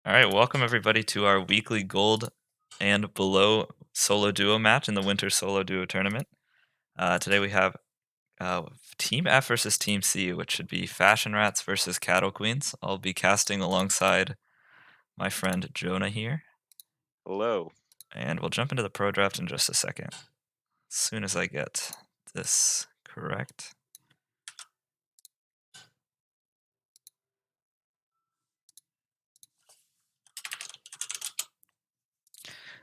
All right, welcome everybody to our weekly gold and below solo duo match in the winter solo duo tournament. Today we have Team F versus Team C, which should be Fashion Rats versus Cattle Queens. I'll be casting alongside my friend Jonah here, Hello. and we'll jump into the pro draft in just a second. As soon as I get this correct.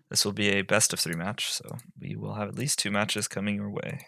This will be a best of 3 match, so we will have at least 2 matches coming your way.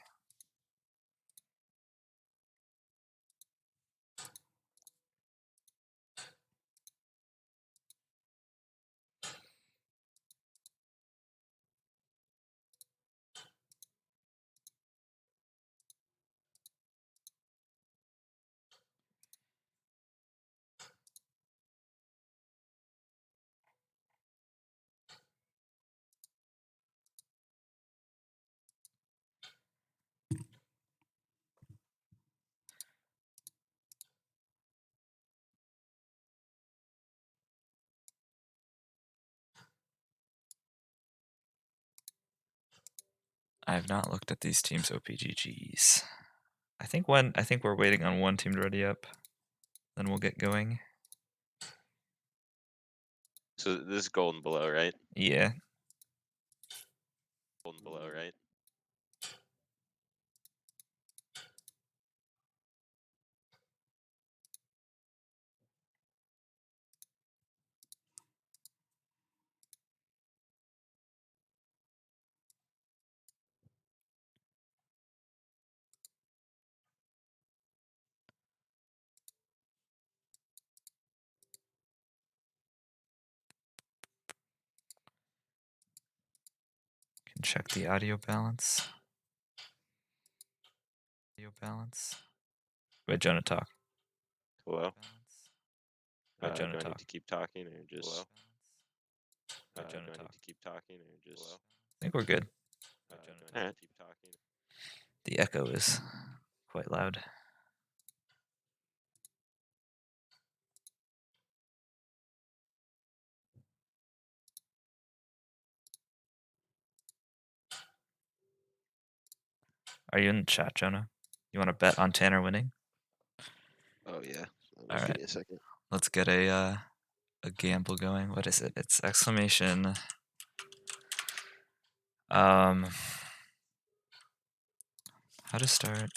I have not looked at these teams' OPGGs. I think we're waiting on one team to ready up. Then we'll get going. So this is golden below, right? Yeah. Golden below, right? Can check the audio balance. Audio balance. Wait, Jonah, talk. Hello. Wait, Jonah, Do I talk. need to keep talking or just? Hello. Wait, Jonah, Do I talk. need to keep talking or just? Hello. I think we're good. Alright. Keep talking. The echo is quite loud. Are you in the chat, Jonah? You want to bet on Tanner winning? Oh yeah. All Give right. me a second. Let's get a gamble going. What is it? It's exclamation. How to start?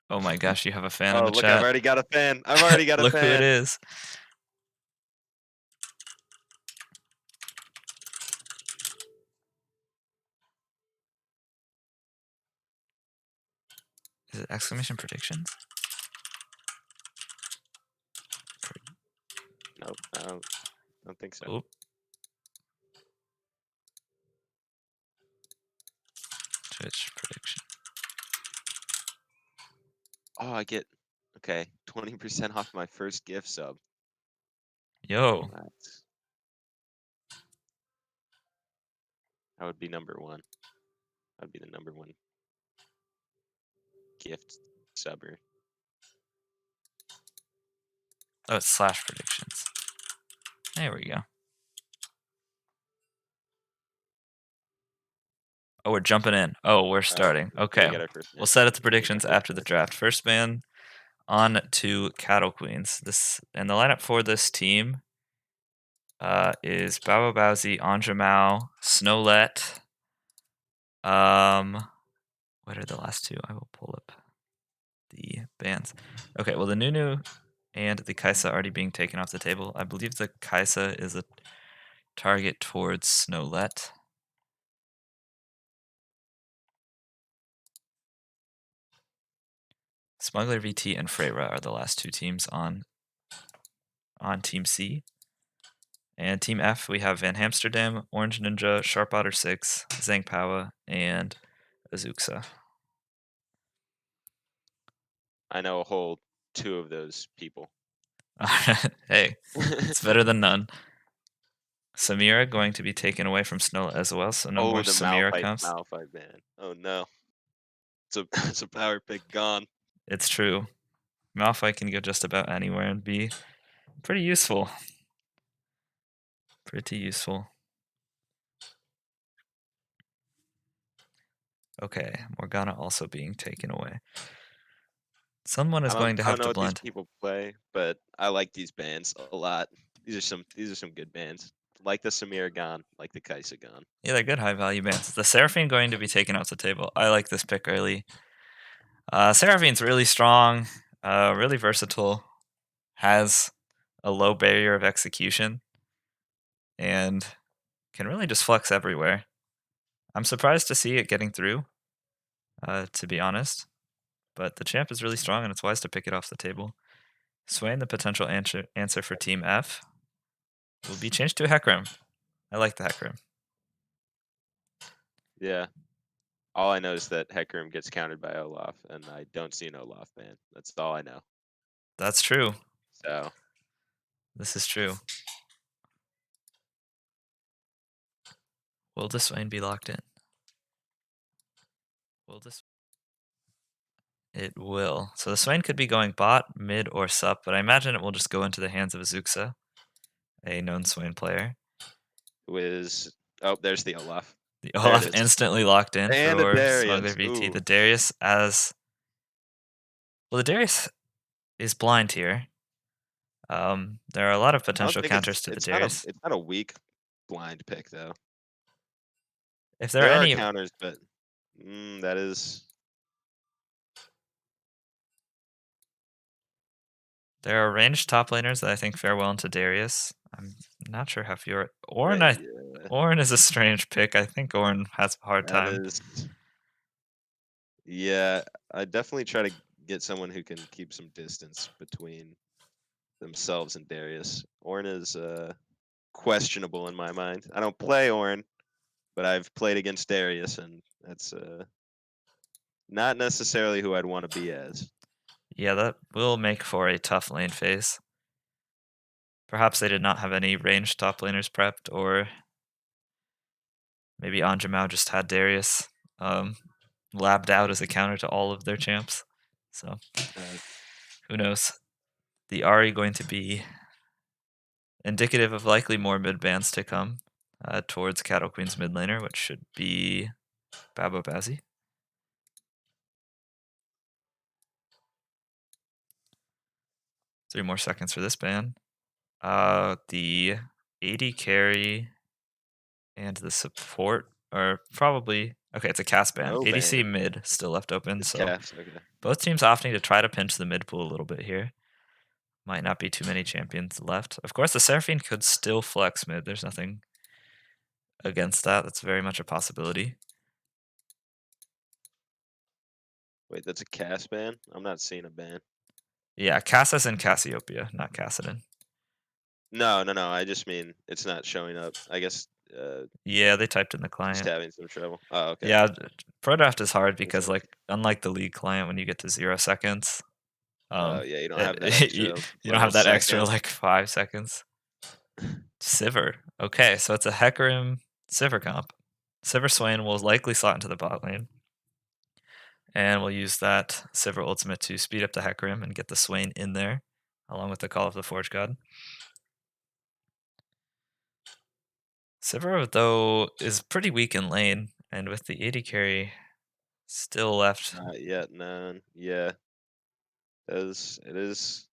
Oh my gosh, you have a fan in Oh the look, chat. I've already got a fan. I've already got a Look fan. who it is. Is it exclamation predictions? Nope. I don't think so. Oop. Twitch prediction. Oh, I get 20% off my first gift sub. Yo. That would be number one. That'd be the number one gift subber. Oh, it's slash predictions. There we go. Oh, we're jumping in. Oh, we're starting. Okay. We'll set it to predictions after the draft. First man on to Cattle Queens. And the lineup for this team is Bao Baozi, Anjamao, Snowlet. What are the last two? I will pull up the bands. Okay, well the Nunu and the Kaisa already being taken off the table. I believe the Kaisa is a target towards Snowlet. Smuggler VT and Freyra are the last two teams on Team C. And Team F, we have Van Amsterdam, Orange Ninja, Sharp Otter 6, Zhang Pawa, and Azuxa. I know a whole two of those people. Hey, it's better than none. Samira going to be taken away from Snow as well, so no more the Samira comes. Malphite ban. Oh no. It's a power pick gone. It's true. Malphite can go just about anywhere and be pretty useful. Pretty useful. Okay, Morgana also being taken away. Someone is going to I don't have know to what these blend. people play, but I like these bands a lot. These are some good bands. Like the Samir Gon, like the Kaisa Gon. Yeah, they're good high value bands. The Seraphine going to be taken off the table. I like this pick early. Seraphine's really strong, really versatile, has a low barrier of execution, and can really just flex everywhere. I'm surprised to see it getting through, to be honest, but the champ is really strong and it's wise to pick it off the table. Swain, the potential answer for Team F, will be changed to a Hecarim. I like the Hecarim. Yeah. All I know is that Hecarim gets countered by Olaf, and I don't see an Olaf ban. That's all I know. That's true. So This is true. Will the Swain be locked in? Will this? It will. So the Swain could be going bot, mid, or sup, but I imagine it will just go into the hands of Azuxa, a known Swain player. who is there's the Olaf. The There it Olaf is. instantly locked in And a for Smuggler Darius. VT. Ooh. The Darius as well. The Darius is blind here. There are a lot of I don't potential think counters to the Darius. it's not a weak blind pick though. If there are There are any, counters, but that is there are ranged top laners that I think fare well into Darius. I'm not sure how Fiora. Ornn, yeah, Ornn is a strange pick. I think Ornn has a hard that time. is yeah. I definitely try to get someone who can keep some distance between themselves and Darius. Ornn is questionable in my mind. I don't play Ornn, but I've played against Darius, and that's not necessarily who I'd want to be as. Yeah, that will make for a tough lane phase. Perhaps they did not have any ranged top laners prepped, or maybe Anjumao just had Darius labbed out as a counter to all of their champs. So Uh, who knows? The Ari going to be indicative of likely more mid bans to come towards Cattle Queen's mid laner, which should be Babo Bazzi. Three more seconds for this ban. The AD carry and the support are probably okay. It's a cast ban. no ADC ban. mid still left open, It's so cast. Okay. both teams opting to try to pinch the mid pool a little bit here. Might not be too many champions left. Of course, the Seraphine could still flex mid. There's nothing against that. That's very much a possibility. Wait, that's a cast ban? I'm not seeing a ban. Yeah, Cassis and Cassiopeia, not Cassidon. No, no, no. I just mean it's not showing up. I guess Yeah, they typed in the just client. having some trouble. Oh, okay. Yeah, Pro Draft is hard I was because, like, like, unlike the League client, when you get to 0 seconds, oh um, yeah, you don't have that it, you, extra you don't have bonus that extra second. like 5 seconds. Sivir. Okay, so it's a Hecarim Sivir comp. Sivir Swain will likely slot into the bot lane. And we'll use that Sivir ultimate to speed up the Hecarim and get the Swain in there, along with the Call of the Forge God. Sivir, though, is pretty weak in lane, and with the AD carry still left. Not yet, none. Yeah, it is.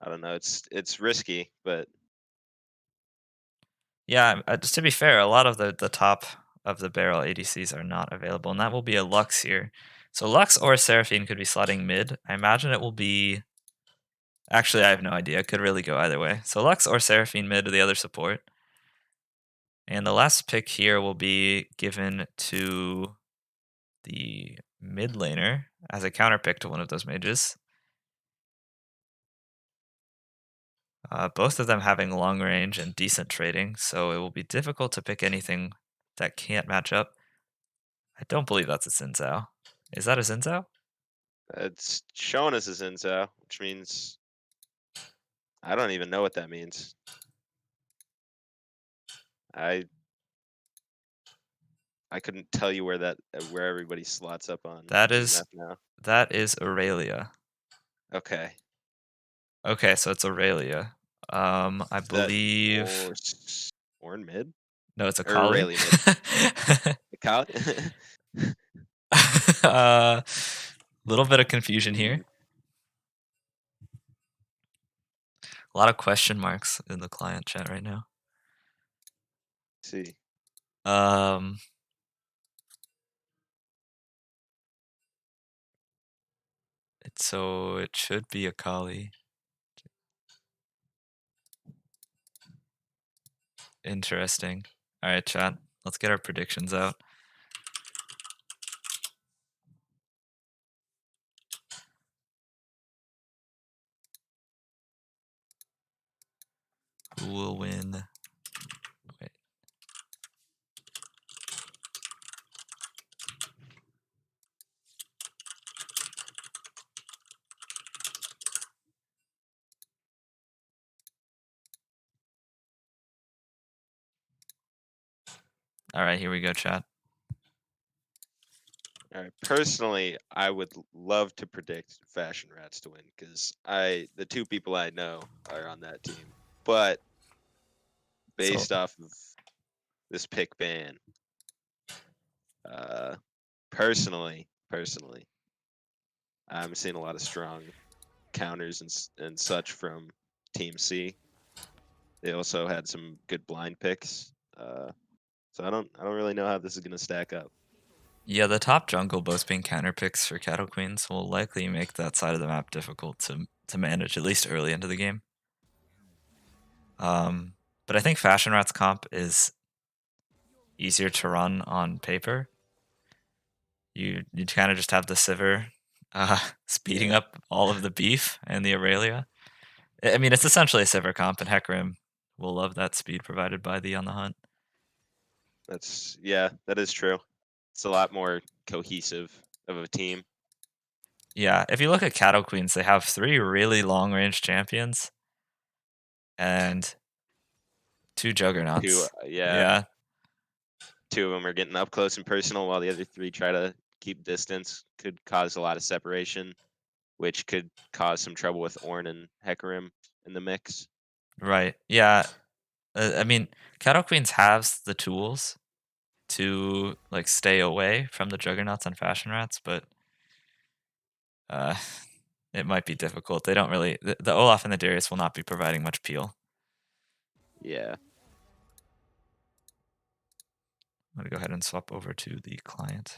I don't know. It's risky, but Yeah, just to be fair, a lot of the top of the barrel ADCs are not available, and that will be a Lux here. So Lux or Seraphine could be slotting mid. I imagine it will be. Actually, I have no idea. It could really go either way. So Lux or Seraphine mid to the other support. And the last pick here will be given to the mid laner as a counter pick to one of those mages. Both of them having long range and decent trading, so it will be difficult to pick anything that can't match up. I don't believe that's a Xin Zhao. Is that a Xin Zhao? it's showing us as Intel, which means I don't even know what that means. I I couldn't tell you where everybody slots up on That Team is F now. that is Aurelia. Okay. Okay, so it's Aurelia. I Is that believe Ornn mid? no, it's a Or collie. Aurelia mid? Cal Little bit of confusion here. Ooh, A lot of question marks in the client chat right now. see. Um, so it should be a collie. Interesting. All right, chat. Let's get our predictions out. Who will win? Wait. All right, here we go, chat. All right. Personally, I would love to predict Fashion Rats to win because the two people I know are on that team. But So based off of this pick ban, uh, personally, I'm seeing a lot of strong counters and such from Team C. They also had some good blind picks. So I don't really know how this is gonna stack up. yeah, the top jungle both being counter picks for Cattle Queens will likely make that side of the map difficult to manage, at least early into the game. Um, but I think Fashion Rat's comp is easier to run on paper. You kind of just have the Sivir speeding Yeah, up all of the beef and the Aurelia. I mean, it's essentially a Sivir comp, and Hecarim will love that speed provided by the On the Hunt. that is true. It's a lot more cohesive of a team. Yeah, if you look at Cattle Queens, they have 3 really long range champions and 2 Two, Juggernauts. yeah, Yeah, two of them are getting up close and personal, while the other three try to keep distance. Could cause a lot of separation, which could cause some trouble with Ornn and Hecarim in the mix. right. Yeah, I mean, Cattle Queens has the tools to like stay away from the Juggernauts and Fashion Rats, but uh, it might be difficult. They don't really. The Olaf and the Darius will not be providing much peel. Yeah, I'm gonna go ahead and swap over to the client.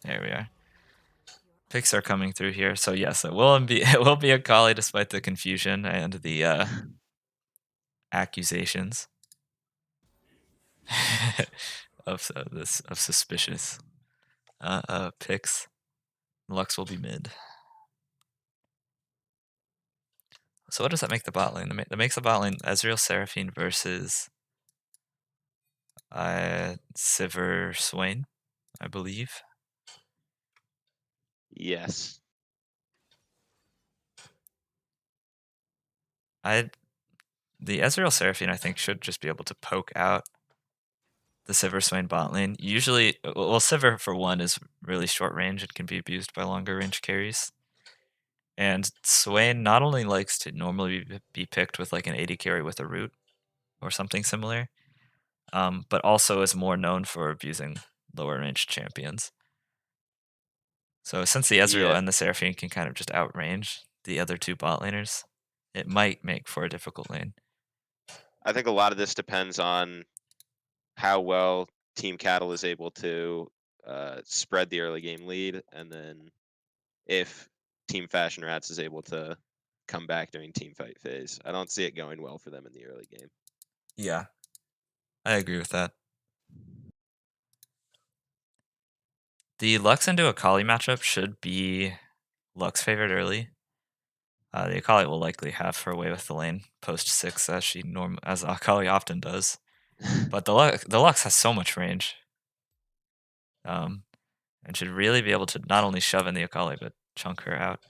There we are. Picks are coming through here, so yes, it will be it will be a collie despite the confusion and the accusations of suspicious picks. Lux will be mid. So what does that make the bot lane? That makes the bot lane Ezreal Seraphine versus Sivir Swain, I believe. yes. I the Ezreal Seraphine I think should just be able to poke out the Sivir Swain bot lane. Usually, well, Sivir for one is really short range and can be abused by longer range carries. And Swain not only likes to normally be picked with like an 80 carry with a root or something similar, but also is more known for abusing lower range champions. So since the Ezreal Yeah, and the Seraphine can kind of just outrange the other two bot laners, it might make for a difficult lane. I think a lot of this depends on how well Team Cattle is able to spread the early game lead, and then if Team Fashion Rats is able to come back during team fight phase. I don't see it going well for them in the early game. Yeah, I agree with that. The Lux into Akali matchup should be Lux favored early. The Akali will likely have her way with the lane post 6 as Akali often does. But the Lux has so much range. Um, and should really be able to not only shove in the Akali but chunk her out.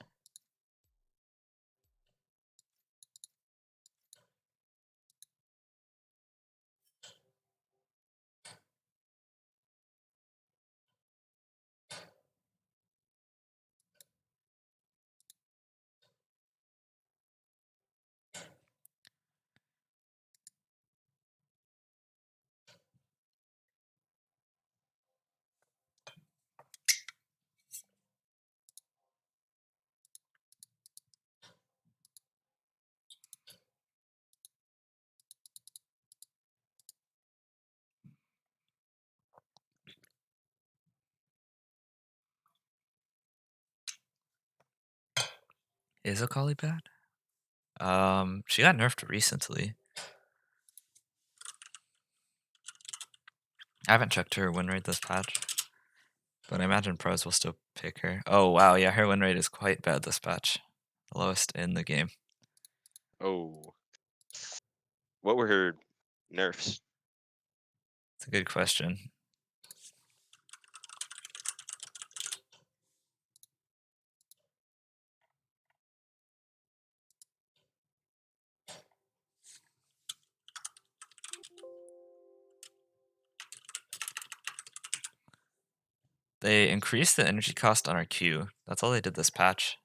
Is Akali bad? She got nerfed recently. I haven't checked her win rate this patch, but I imagine pros will still pick her. Oh wow, yeah, her win rate is quite bad this patch. The lowest in the game. Oh, what were her nerfs? It's a good question. They increased the energy cost on our Q. That's all they did this patch.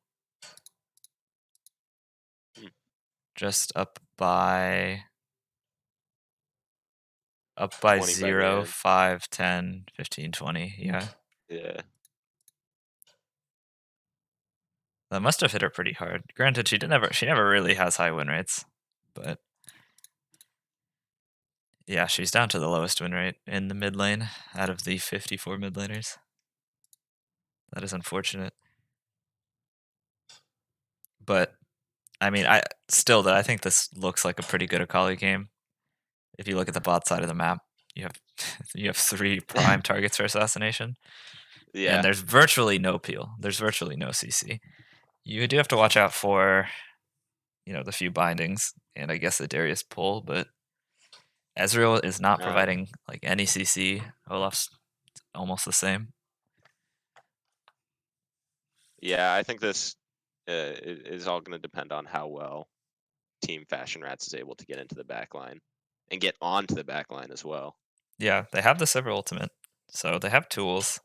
Hmm, Just up by 20 by the 0, end. 5, 10, 15, 20. Yeah. Yeah. That must have hit her pretty hard. Granted, she never really has high win rates. But yeah, she's down to the lowest win rate in the mid lane out of the 54 mid laners. That is unfortunate. But I mean, I think this looks like a pretty good Akali game. If you look at the bot side of the map, you have you have 3 prime targets for assassination, and Yeah. there's virtually no peel. There's virtually no CC. You do have to watch out for, the few bindings and I guess the Darius pull, but Ezreal is not Uh, providing like any CC. Olaf's almost the same. yeah, I think this is all going to depend on how well Team Fashion Rats is able to get into the back line and get onto the back line as well. Yeah, they have the Silver ultimate, so they have tools.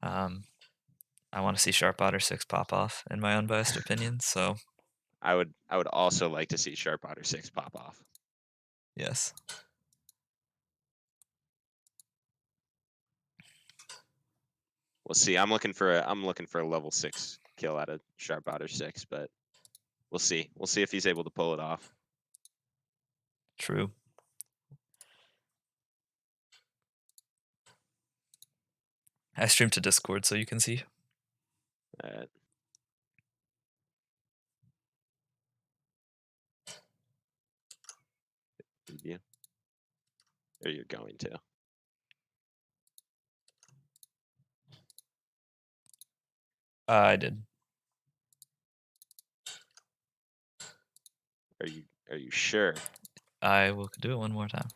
Um, I want to see Sharp Otter 6 pop off, in my unbiased opinion. So I would also like to see Sharp Otter 6 pop off. yes, We'll see. I'm looking for a level 6 kill out of Sharp Otter 6, but we'll see. We'll see if he's able to pull it off. true. I stream to Discord so you can see. Uh, did you? Or you're going to? I did. Are you sure? I will do it one more time.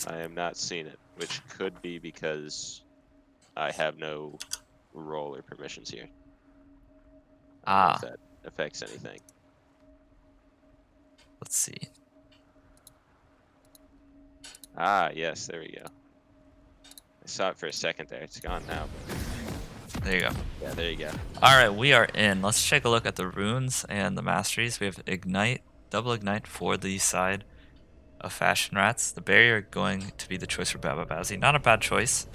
I am not seeing it, which could be because I have no role or permissions here. I don't know if Ah, that affects anything. let's see. Ah, yes, there we go. I saw it for a second there. It's gone now, but There you go. yeah, there you go. All right, we are in. Let's take a look at the runes and the masteries. We have Ignite, double Ignite for the side of Fashion Rats. The barrier going to be the choice for Bababazi. Not a bad choice.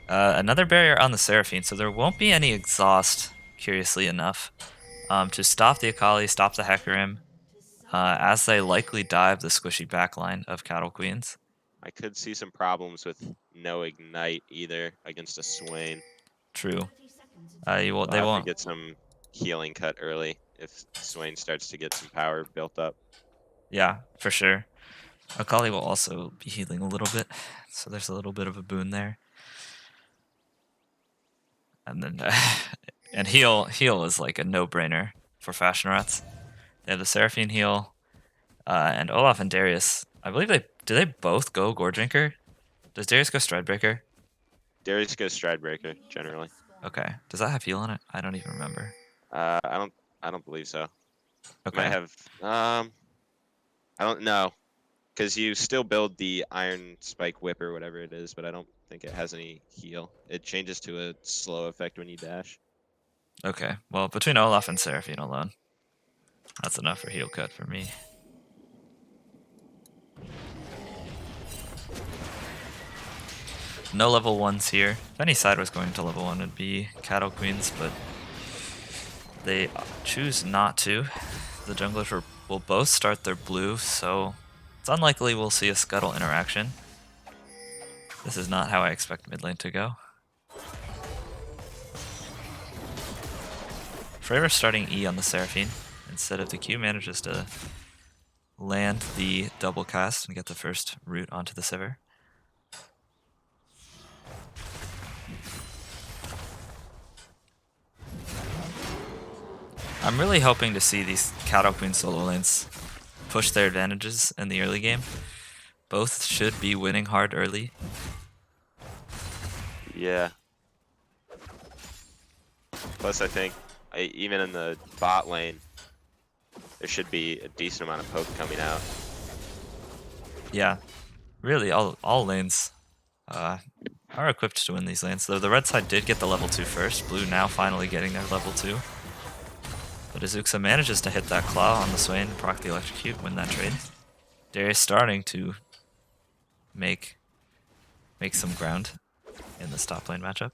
Another barrier on the Seraphine, so there won't be any exhaust, curiously enough, to stop the Akali, stop the Hecarim, as they likely dive the squishy backline of Cattle Queens. I could see some problems with no ignite either against a Swain. True. They'll They have to won't. get some healing cut early if Swain starts to get some power built up. Yeah, for sure. Akali will also be healing a little bit, so there's a little bit of a boon there. And then, and heal is like a no-brainer for Fashion Rats. They have the Seraphine heal, and Olaf and Darius. I believe they both go Gore Drinker. Does Darius go Stridebreaker? Darius goes Stridebreaker generally. Okay. Does that have heal on it? I don't even remember. I don't believe so. It might Okay. have I don't know, because you still build the Iron Spike Whip or whatever it is, but I don't think it has any heal. It changes to a slow effect when you dash. Okay. Well, between Olaf and Seraphine alone, that's enough for heal cut for me. No level 1s here. If any side was going to level 1, it'd be Cattle Queens, but They choose not to. The junglers will both start their blue, so it's unlikely we'll see a Scuttle interaction. This is not how I expect mid lane to go. Freyra starting E on the Seraphine instead of the Q manages to land the double cast and get the first root onto the Sivir. I'm really hoping to see these Cattle Queen solo lanes push their advantages in the early game. Both should be winning hard early. Yeah. Plus, I think even in the bot lane, there should be a decent amount of poke coming out. Yeah, really, all lanes are equipped to win these lanes. Though the red side did get the level 2 first. Blue now finally getting their level 2. But Azuxa manages to hit that claw on the Swain, proc the electrocute, win that trade. Darius starting to make some ground in this top lane matchup.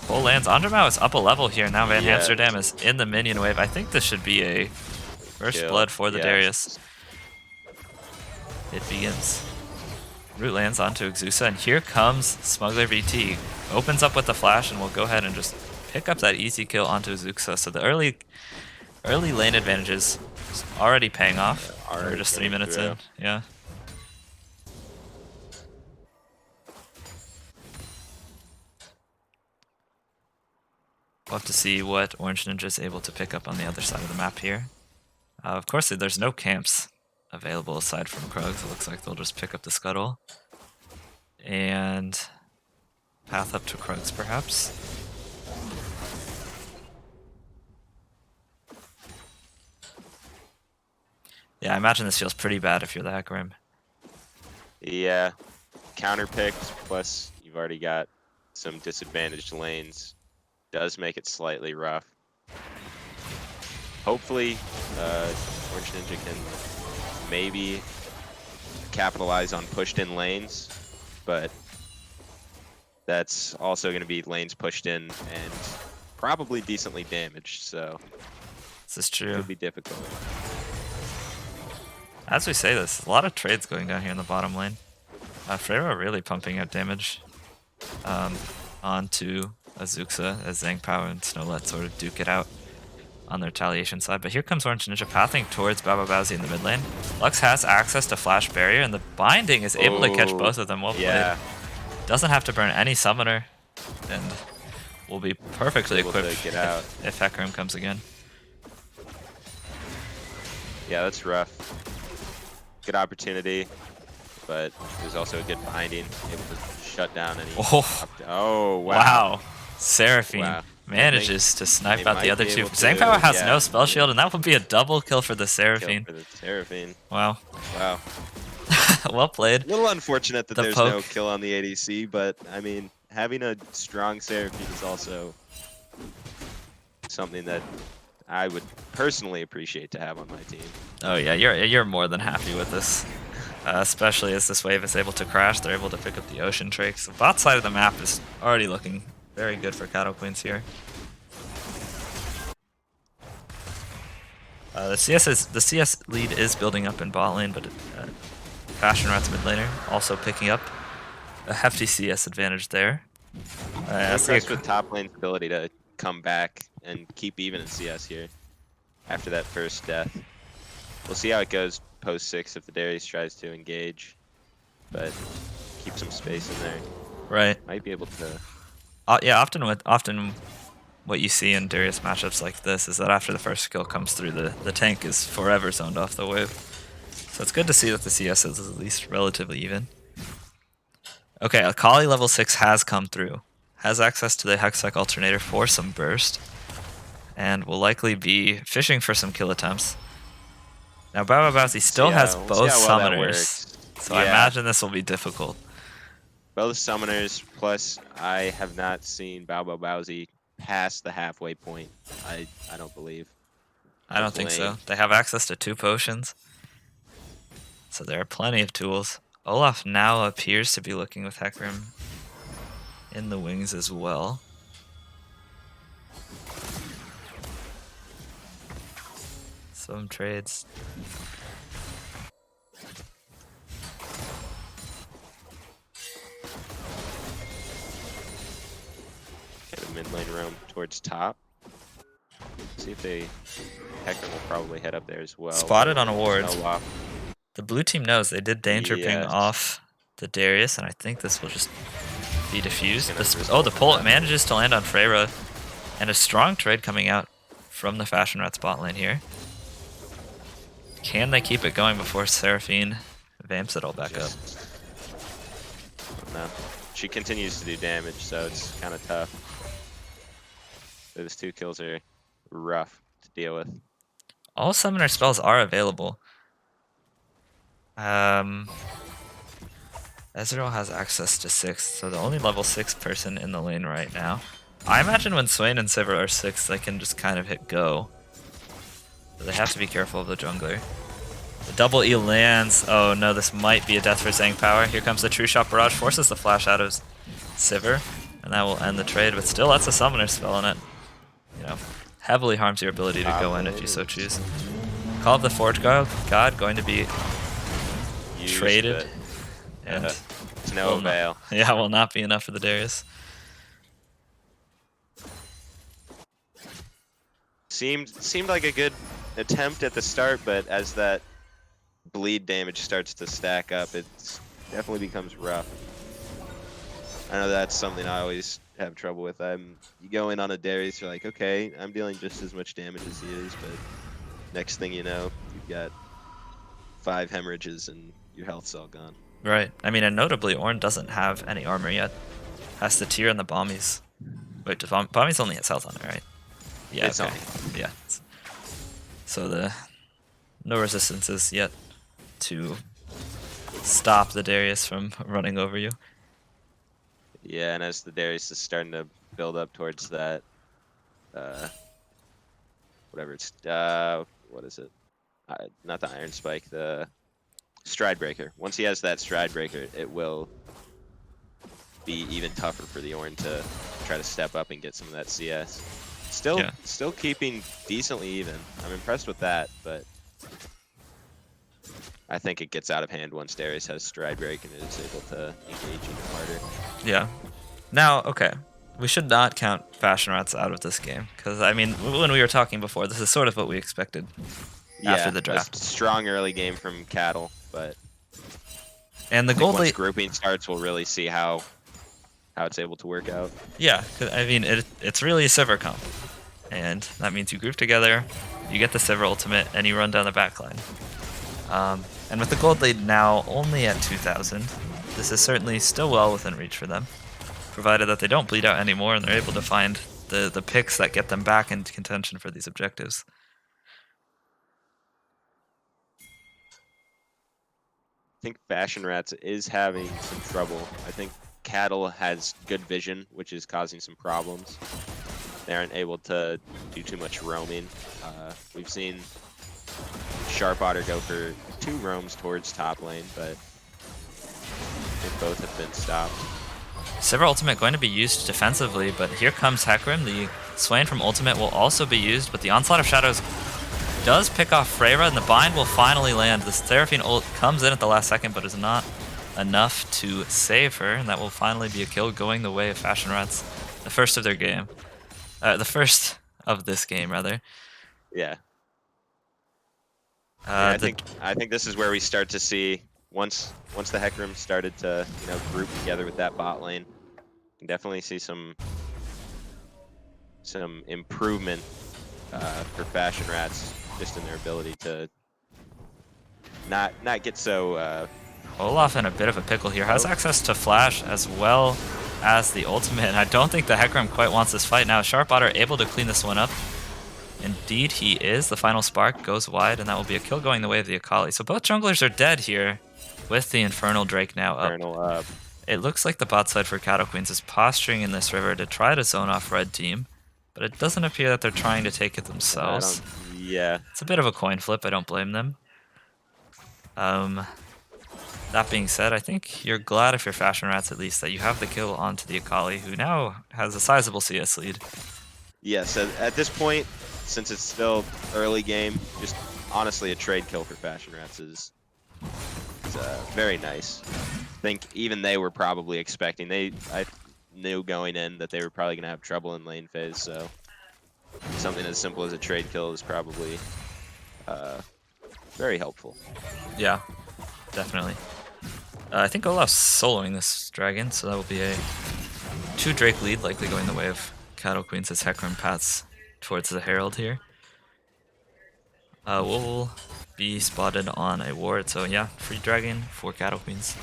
Full lands. Andromau is up a level here. Now Van Amsterdam is in the minion wave. I think this should be a first blood for the Darius. It begins. Root lands onto Xyusa, and here comes Smuggler VT. Opens up with the flash, and we'll go ahead and just pick up that easy kill onto Xyusa. So the early lane advantages already paying off. We're just 3 minutes in. Yeah. We'll have to see what Orange Ninja is able to pick up on the other side of the map here. Of course, there's no camps available aside from Krugs. It looks like they'll just pick up the Scuttle and path up to Krugs, perhaps. Yeah, I imagine this feels pretty bad if you're the Hecarim. Yeah, counterpicked, plus you've already got some disadvantaged lanes. Does make it slightly rough. Hopefully, Orange Ninja can maybe capitalize on pushed-in lanes, but that's also going to be lanes pushed in and probably decently damaged, so this is true. It could be difficult. As we say this, a lot of trades going down here in the bottom lane. Freyra really pumping out damage onto Azuxa as Zhang Pao and Snowlet sort of duke it out on the retaliation side. But here comes Orange Ninja pathing towards Baba Bowsy in the mid lane. Lux has access to Flash Barrier, and the Binding is able to catch both of them. Well played. Doesn't have to burn any Summoner, and will be perfectly equipped to get out if Hecarim comes again. Yeah, that's rough. Good opportunity, but it was also a good binding, able to shut down any. Oh, wow. Seraphine manages to snipe out the other two. Zhang Pao has no spell shield, and that would be a double kill for the Seraphine. Wow. Wow. Well played. A little unfortunate that there's no kill on the ADC, but I mean, having a strong Seraphine is also something that I would personally appreciate to have on my team. Oh yeah, you're more than happy with this. Especially as this wave is able to crash, they're able to pick up the Ocean Drake. So bot side of the map is already looking very good for Cattle Queens here. The CS lead is building up in bot lane, but Fashion Rat's mid laner also picking up a hefty CS advantage there. I'm impressed with top lane's ability to come back and keep even in CS here after that first death. We'll see how it goes post 6 if the Darius tries to engage, but keep some space in there. Right. Might be able to. Yeah, often what you see in Darius matchups like this is that after the first skill comes through, the tank is forever zoned off the wave. So it's good to see that the CS is at least relatively even. Okay, Akali level 6 has come through. Has access to the Hextech Alternator for some burst, and will likely be fishing for some kill attempts. Now Baba Bowsy still has both summoners, so I imagine this will be difficult. Both summoners, plus I have not seen Baba Bowsy past the halfway point, I don't believe. I don't think so. They have access to 2 potions, so there are plenty of tools. Olaf now appears to be looking with Hecarim in the wings as well. Some trades. Get a mid lane roam towards top. See if they. Hecarim will probably head up there as well. Spotted on a ward. Olaf. The blue team knows they did danger ping Yes. off the Darius, and I think this will just be diffused. Gonna Oh, the pull manages to land on Freyra, and a strong trade coming out from the Fashion Rat bot lane here. Can they keep it going before Seraphine vamps it all back up? No. She continues to do damage, so it's kind of tough. Those 2 kills are rough to deal with. All summoner spells are available. Ezreal has access to 6, so the only level 6 person in the lane right now. I imagine when Swain and Sivir are 6, they can just kind of hit go. But they have to be careful of the jungler. The double E lands. Oh no, this might be a death for Zang power. Here comes the True Shot Barrage, forces the flash out of Sivir, and that will end the trade, but still that's a summoner spell in it. You know, heavily harms your ability to go in if you so choose. Call of the Forge God going to be traded. And to no avail. Yeah, will not be enough for the Darius. Seemed like a good attempt at the start, but as that bleed damage starts to stack up, it definitely becomes rough. I know that's something I always have trouble with. You go in on a Darius, you're like, okay, I'm dealing just as much damage as he is, but next thing you know, you've got 5 hemorrhages and your health's all gone. Right. I mean, and notably, Ornn doesn't have any armor yet. Has the tier and the bombies. Wait, bombies only has health on it, right? Yeah, it's okay. Yeah. So the no resistances yet to stop the Darius from running over you. Yeah, and as the Darius is starting to build up towards that, whatever it's, what is it? Not the Iron Spike, the Stride Breaker. Once he has that Stride Breaker, it will be even tougher for the Ornn to try to step up and get some of that CS. Still keeping decently even. I'm impressed with that, but I think it gets out of hand once Darius has Stride Break and is able to engage even harder. Yeah. Now, okay. We should not count Fashion Rats out of this game, because, I mean, when we were talking before, this is sort of what we expected after the draft. A strong early game from Cattle, but and the gold once grouping starts, we'll really see how it's able to work out. Yeah, I mean, it's really a Sivir comp, and that means you group together, you get the Sivir ultimate, and you run down the backline. And with the gold lead now only at 2,000, this is certainly still well within reach for them, provided that they don't bleed out anymore and they're able to find the picks that get them back into contention for these objectives. I think Fashion Rats is having some trouble. I think Cattle has good vision, which is causing some problems. They aren't able to do too much roaming. We've seen Sharp Otter go for 2 roams towards top lane, but they both have been stopped. Sivir ultimate going to be used defensively, but here comes Hecarim. The Swain from ultimate will also be used, but the Onslaught of Shadows does pick off Freyra, and the bind will finally land. The Seraphine ult comes in at the last second, but is not enough to save her, and that will finally be a kill going the way of Fashion Rats. The first of their game. The first of this game, rather. Yeah. I think this is where we start to see once the Hecarim started to group together with that bot lane, you can definitely see some improvement for Fashion Rats just in their ability to not get so. Olaf in a bit of a pickle here. Has access to flash as well as the ultimate, and I don't think the Hecarim quite wants this fight now. Sharp Otter able to clean this one up. Indeed he is. The final spark goes wide, and that will be a kill going the way of the Akali. So both junglers are dead here with the Infernal Drake now up. It looks like the bot side for Cattle Queens is posturing in this river to try to zone off red team, but it doesn't appear that they're trying to take it themselves. Yeah. It's a bit of a coin flip. I don't blame them. That being said, I think you're glad if you're Fashion Rats at least that you have the kill onto the Akali, who now has a sizable CS lead. Yes, at this point, since it's still early game, just honestly a trade kill for Fashion Rats is very nice. I think even they were probably expecting. I knew going in that they were probably gonna have trouble in lane phase, so something as simple as a trade kill is probably very helpful. Yeah, definitely. I think Olaf's soloing this dragon, so that will be a 2 Drake lead, likely going the way of Cattle Queens as Hecarim paths towards the Herald here. We'll be spotted on a ward, so yeah, free dragon for Cattle Queens.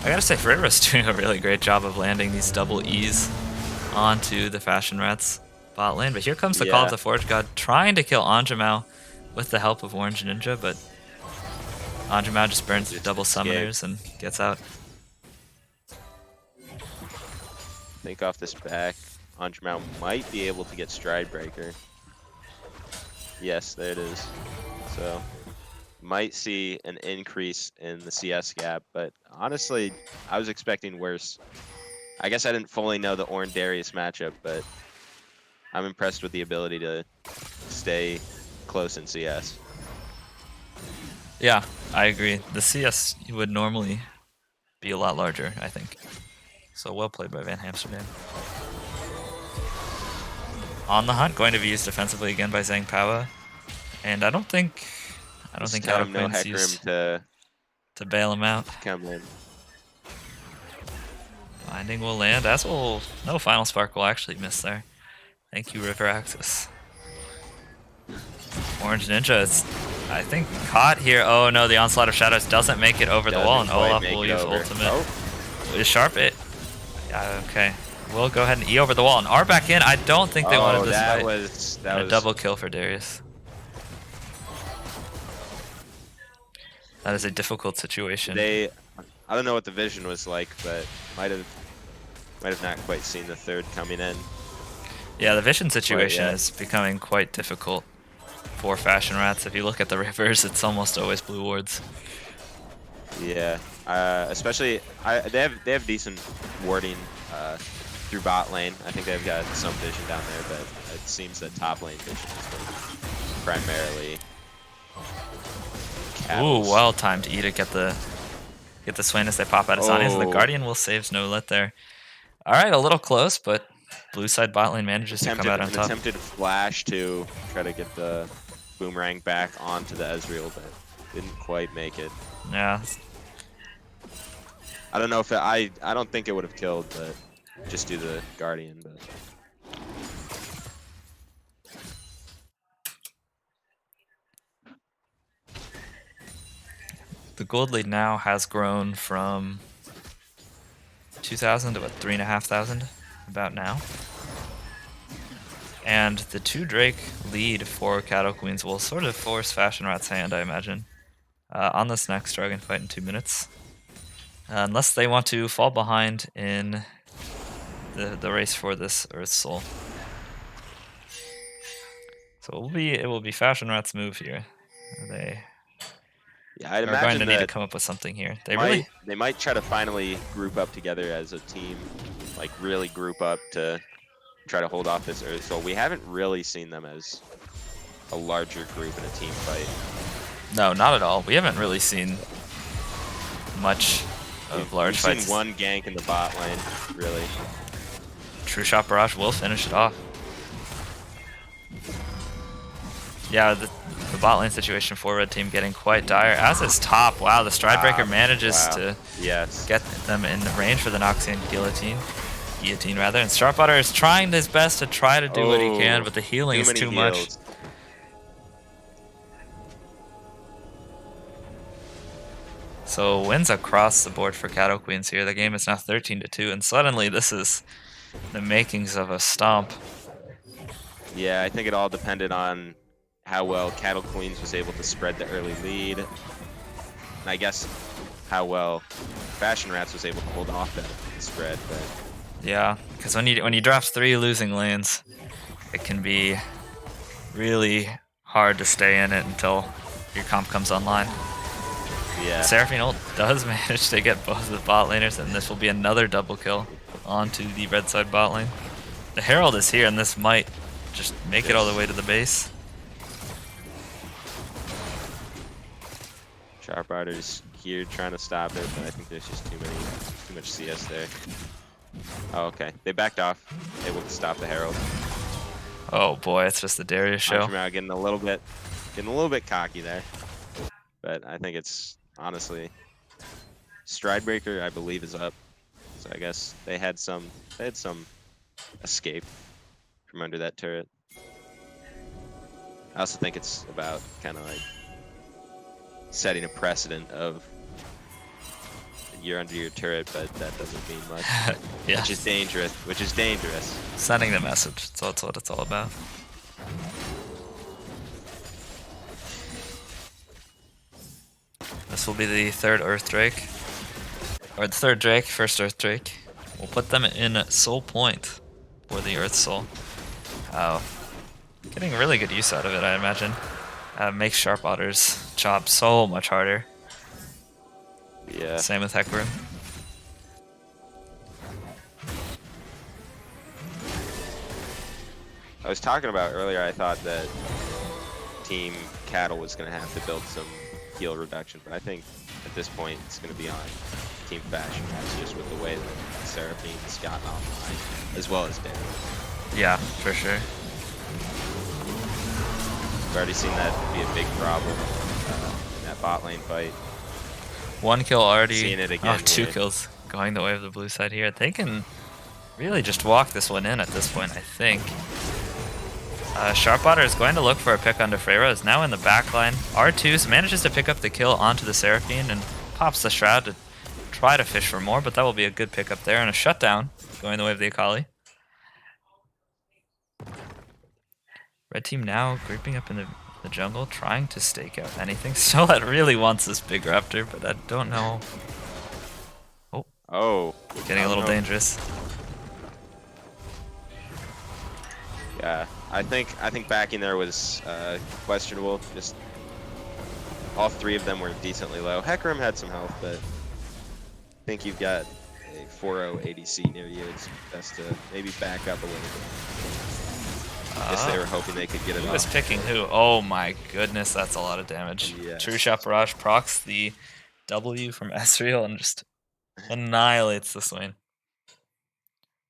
I gotta say, Ferrero's doing a really great job of landing these double E's onto the Fashion Rats bot lane, but here comes the Call of the Forge God trying to kill Anjumao with the help of Orange Ninja, but Anjumao just burns the double summoners and gets out. Think off this back, Anjumao might be able to get Stride Breaker. Yes, there it is. So might see an increase in the CS gap, but honestly, I was expecting worse. I guess I didn't fully know the Ornn Darius matchup, but I'm impressed with the ability to stay close in CS. Yeah, I agree. The CS would normally be a lot larger, I think. So well played by Van Amsterdam. On the hunt, going to be used defensively again by Zhang Pawa, and I don't think Cattle Queens used to bail him out. Come in. Binding will land, as will no Final Spark will actually miss there. Thank you, River Axis. Orange Ninja is, I think, caught here. Oh no, the Onslaught of Shadows doesn't make it over the wall, and Olaf will use ultimate. Oh. Is Sharp it? Yeah, okay. We'll go ahead and E over the wall and R back in. I don't think they wanted this fight. That was a double kill for Darius. That is a difficult situation. I don't know what the vision was like, but might have not quite seen the third coming in. Yeah, the vision situation is becoming quite difficult for Fashion Rats. If you look at the rivers, it's almost always blue wards. Yeah, especially they have decent warding through bot lane. I think they've got some vision down there, but it seems that top lane vision is primarily. Ooh, well timed E to get the Swain as they pop out of Zhonya's, and the Guardian will save Snowlet there. All right, a little close, but blue side bot lane manages to come out on top. Attempted flash to try to get the boomerang back onto the Ezreal, but didn't quite make it. Yeah. I don't know if I don't think it would have killed, but just do the Guardian. But the gold lead now has grown from 2,000 to about 3,500 about now. And the 2 Drake lead for Cattle Queens will sort of force Fashion Rat's hand, I imagine, on this next dragon fight in 2 minutes. Unless they want to fall behind in the race for this Earth Soul. So it will be Fashion Rat's move here. They I'd are going to need to come up with something here. They might try to finally group up together as a team, like really group up to try to hold off this Earth Soul. We haven't really seen them as a larger group in a team fight. No, not at all. We haven't really seen much of large fights. We've seen one gank in the bot lane, really. True Shot Barrage will finish it off. Yeah, the bot lane situation for Red Team getting quite dire, as is top. Wow, the Stridebreaker manages to get them in range for the Noxian Guillotine. Rather, and Starpotter is trying his best to try to do what he can, but the healing is too much. So wins across the board for Cattle Queens here. The game is now 13-2, and suddenly this is the makings of a stomp. Yeah, I think it all depended on how well Cattle Queens was able to spread the early lead. And I guess how well Fashion Rats was able to hold off that spread. But yeah, because when you draft 3 losing lanes, it can be really hard to stay in it until your comp comes online. Yeah. Seraphine ult does manage to get both of the bot laners, and this will be another double kill onto the red side bot lane. The Herald is here, and this might just make it all the way to the base. Sharp Riders here trying to stop it, but I think there's just too much CS there. Oh, okay. They backed off, able to stop the Herald. Oh boy, it's just the Darius show. Out getting a little bit cocky there, but I think it's honestly Stridebreaker, I believe, is up. So I guess they had some escape from under that turret. I also think it's about kind of like setting a precedent of you're under your turret, but that doesn't mean much. Yeah. Which is dangerous. Sending the message. That's what it's all about. This will be the third Earth Drake. Or the third Drake, first Earth Drake. We'll put them in Soul Point for the Earth Soul. Getting really good use out of it, I imagine. Makes Sharp Otter's job so much harder. Yeah. Same with Hecarim. I was talking about earlier, I thought that Team Cattle was going to have to build some heal reduction, but I think at this point it's going to be on Team Fashion. That's just with the way that Seraphine's gotten online, as well as Dan. Yeah, for sure. We've already seen that be a big problem in that bot lane fight. One kill already. Seeing it again. Oh, two kills going the way of the blue side here. They can really just walk this one in at this point, I think. Sharpotter is going to look for a pick onto Freyra. Is now in the back line. R2 manages to pick up the kill onto the Seraphine and pops the Shroud to try to fish for more, but that will be a good pick up there. And a shutdown going the way of the Akali. Red team now grouping up in the jungle, trying to stake out anything. Stolat really wants this big raptor, but I don't know. Oh. Getting a little dangerous. Yeah, I think backing there was questionable. Just all three of them were decently low. Hecarim had some health, but I think you've got a 4-0 ADC near you. It's best to maybe back up a little bit. I guess they were hoping they could get it off. Who was picking who? Oh my goodness, that's a lot of damage. Yes. True Shot Barrage procs the W from Ezreal and just annihilates the Swain.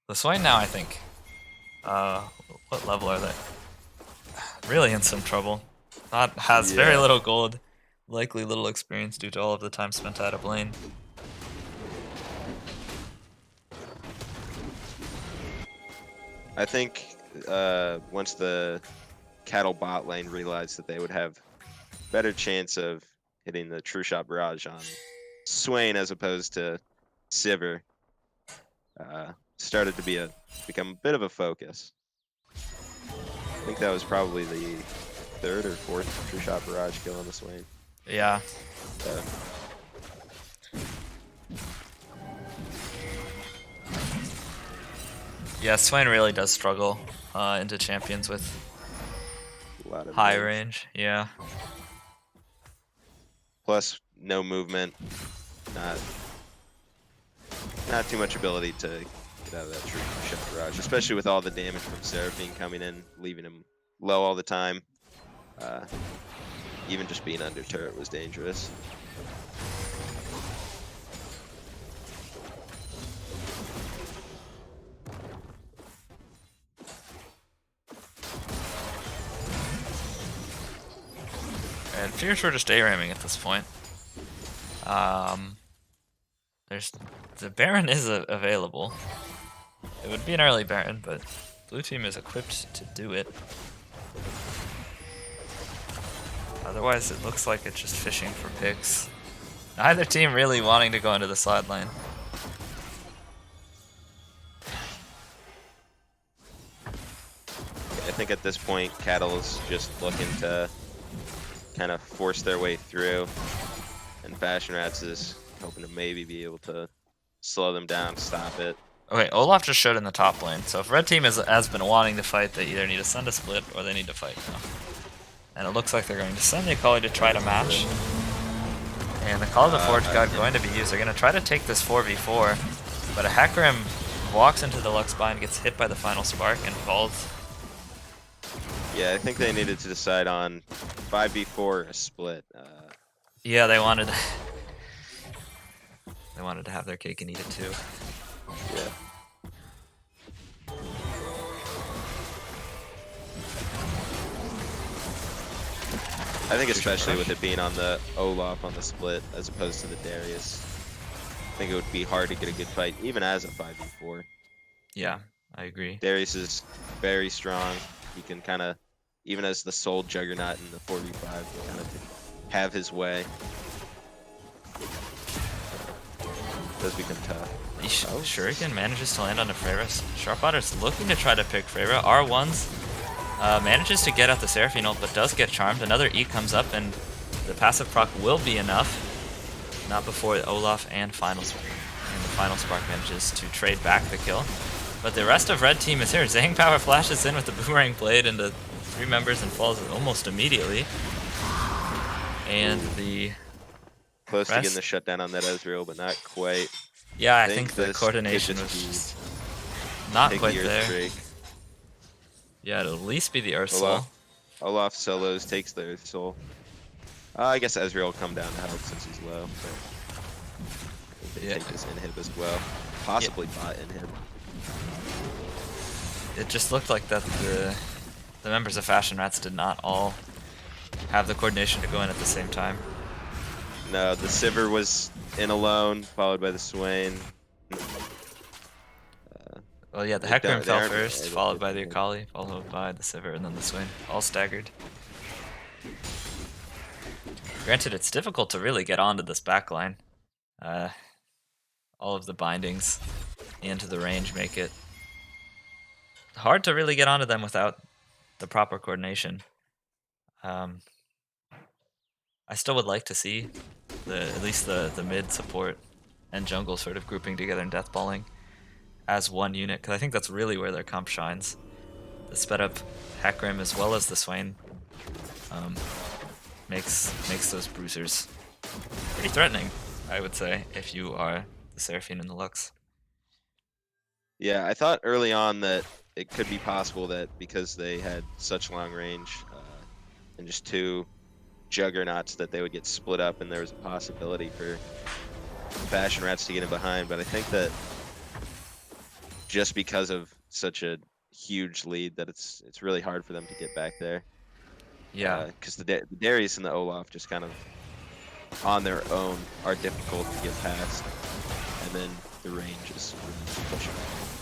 The Swain now, I think. What level are they? Really in some trouble. Has very little gold, likely little experience due to all of the time spent out of lane. I think once the Cattle bot lane realized that they would have better chance of hitting the True Shot Barrage on Swain as opposed to Sivir, started to become a bit of a focus. I think that was probably the third or fourth True Shot Barrage kill on the Swain. Yeah. Yeah, Swain really does struggle into champions with a lot of high range. Yeah. Plus, no movement. Not too much ability to get out of that True Shot Barrage, especially with all the damage from Seraphine coming in, leaving him low all the time. Even just being under turret was dangerous. And Fierce were just A-ramming at this point. The Baron is available. It would be an early Baron, but blue team is equipped to do it. Otherwise, it looks like it's just fishing for picks. Neither team really wanting to go into the sideline. I think at this point, Cattle's just looking to kind of force their way through, and Fashion Rats is hoping to maybe be able to slow them down, stop it. Okay, Olaf just showed in the top lane, so if red team has been wanting to fight, they either need to send a split or they need to fight now. And it looks like they're going to send the Akali to try to match. And the Call of the Forge God going to be used. They're going to try to take this 4v4, but a Hecarim walks into the Lux bind, gets hit by the final spark, and falls. Yeah, I think they needed to decide on 5v4 or a split. Yeah, they wanted they wanted to have their cake and eat it too. Yeah. I think especially with it being on the Olaf on the split as opposed to the Darius, I think it would be hard to get a good fight even as a 5v4. Yeah, I agree. Darius is very strong. He can kind of, even as the sole juggernaut in the 4v5, kind of have his way. It does become tough. Shuriken manages to land on the Freyra. Sharpotter's looking to try to pick Freyra. R1's manages to get out the Seraphine ult, but does get charmed. Another E comes up, and the passive proc will be enough. Not before Olaf and the Final Spark manages to trade back the kill. But the rest of red team is here. Zhang Power flashes in with the Boomerang Blade into 3 members and falls almost immediately. And the close to getting the shutdown on that Ezreal, but not quite. Yeah, I think the coordination was just not quite there. Yeah, it'll at least be the Earth Soul. Olaf solos, takes the Earth Soul. I guess Ezreal will come down to help since he's low. But they take this inhib as well. Possibly bot inhib. It just looked like that the members of Fashion Rats did not all have the coordination to go in at the same time. No, the Sivir was in alone, followed by the Swain. Well, yeah, the Hecarim fell first, followed by the Akali, followed by the Sivir, and then the Swain. All staggered. Granted, it's difficult to really get onto this backline. All of the bindings into the range make it hard to really get onto them without the proper coordination. I still would like to see at least the mid support and jungle sort of grouping together and deathballing as one unit, because I think that's really where their comp shines. The sped up Hecarim as well as the Swain makes those bruisers pretty threatening, I would say, if you are the Seraphine and the Lux. Yeah, I thought early on that it could be possible that because they had such long range and just 2 juggernauts that they would get split up, and there was a possibility for Fashion Rats to get in behind. But I think that just because of such a huge lead that it's really hard for them to get back there. Yeah. Because the Darius and the Olaf just kind of on their own are difficult to get past, and then the range is really pushing.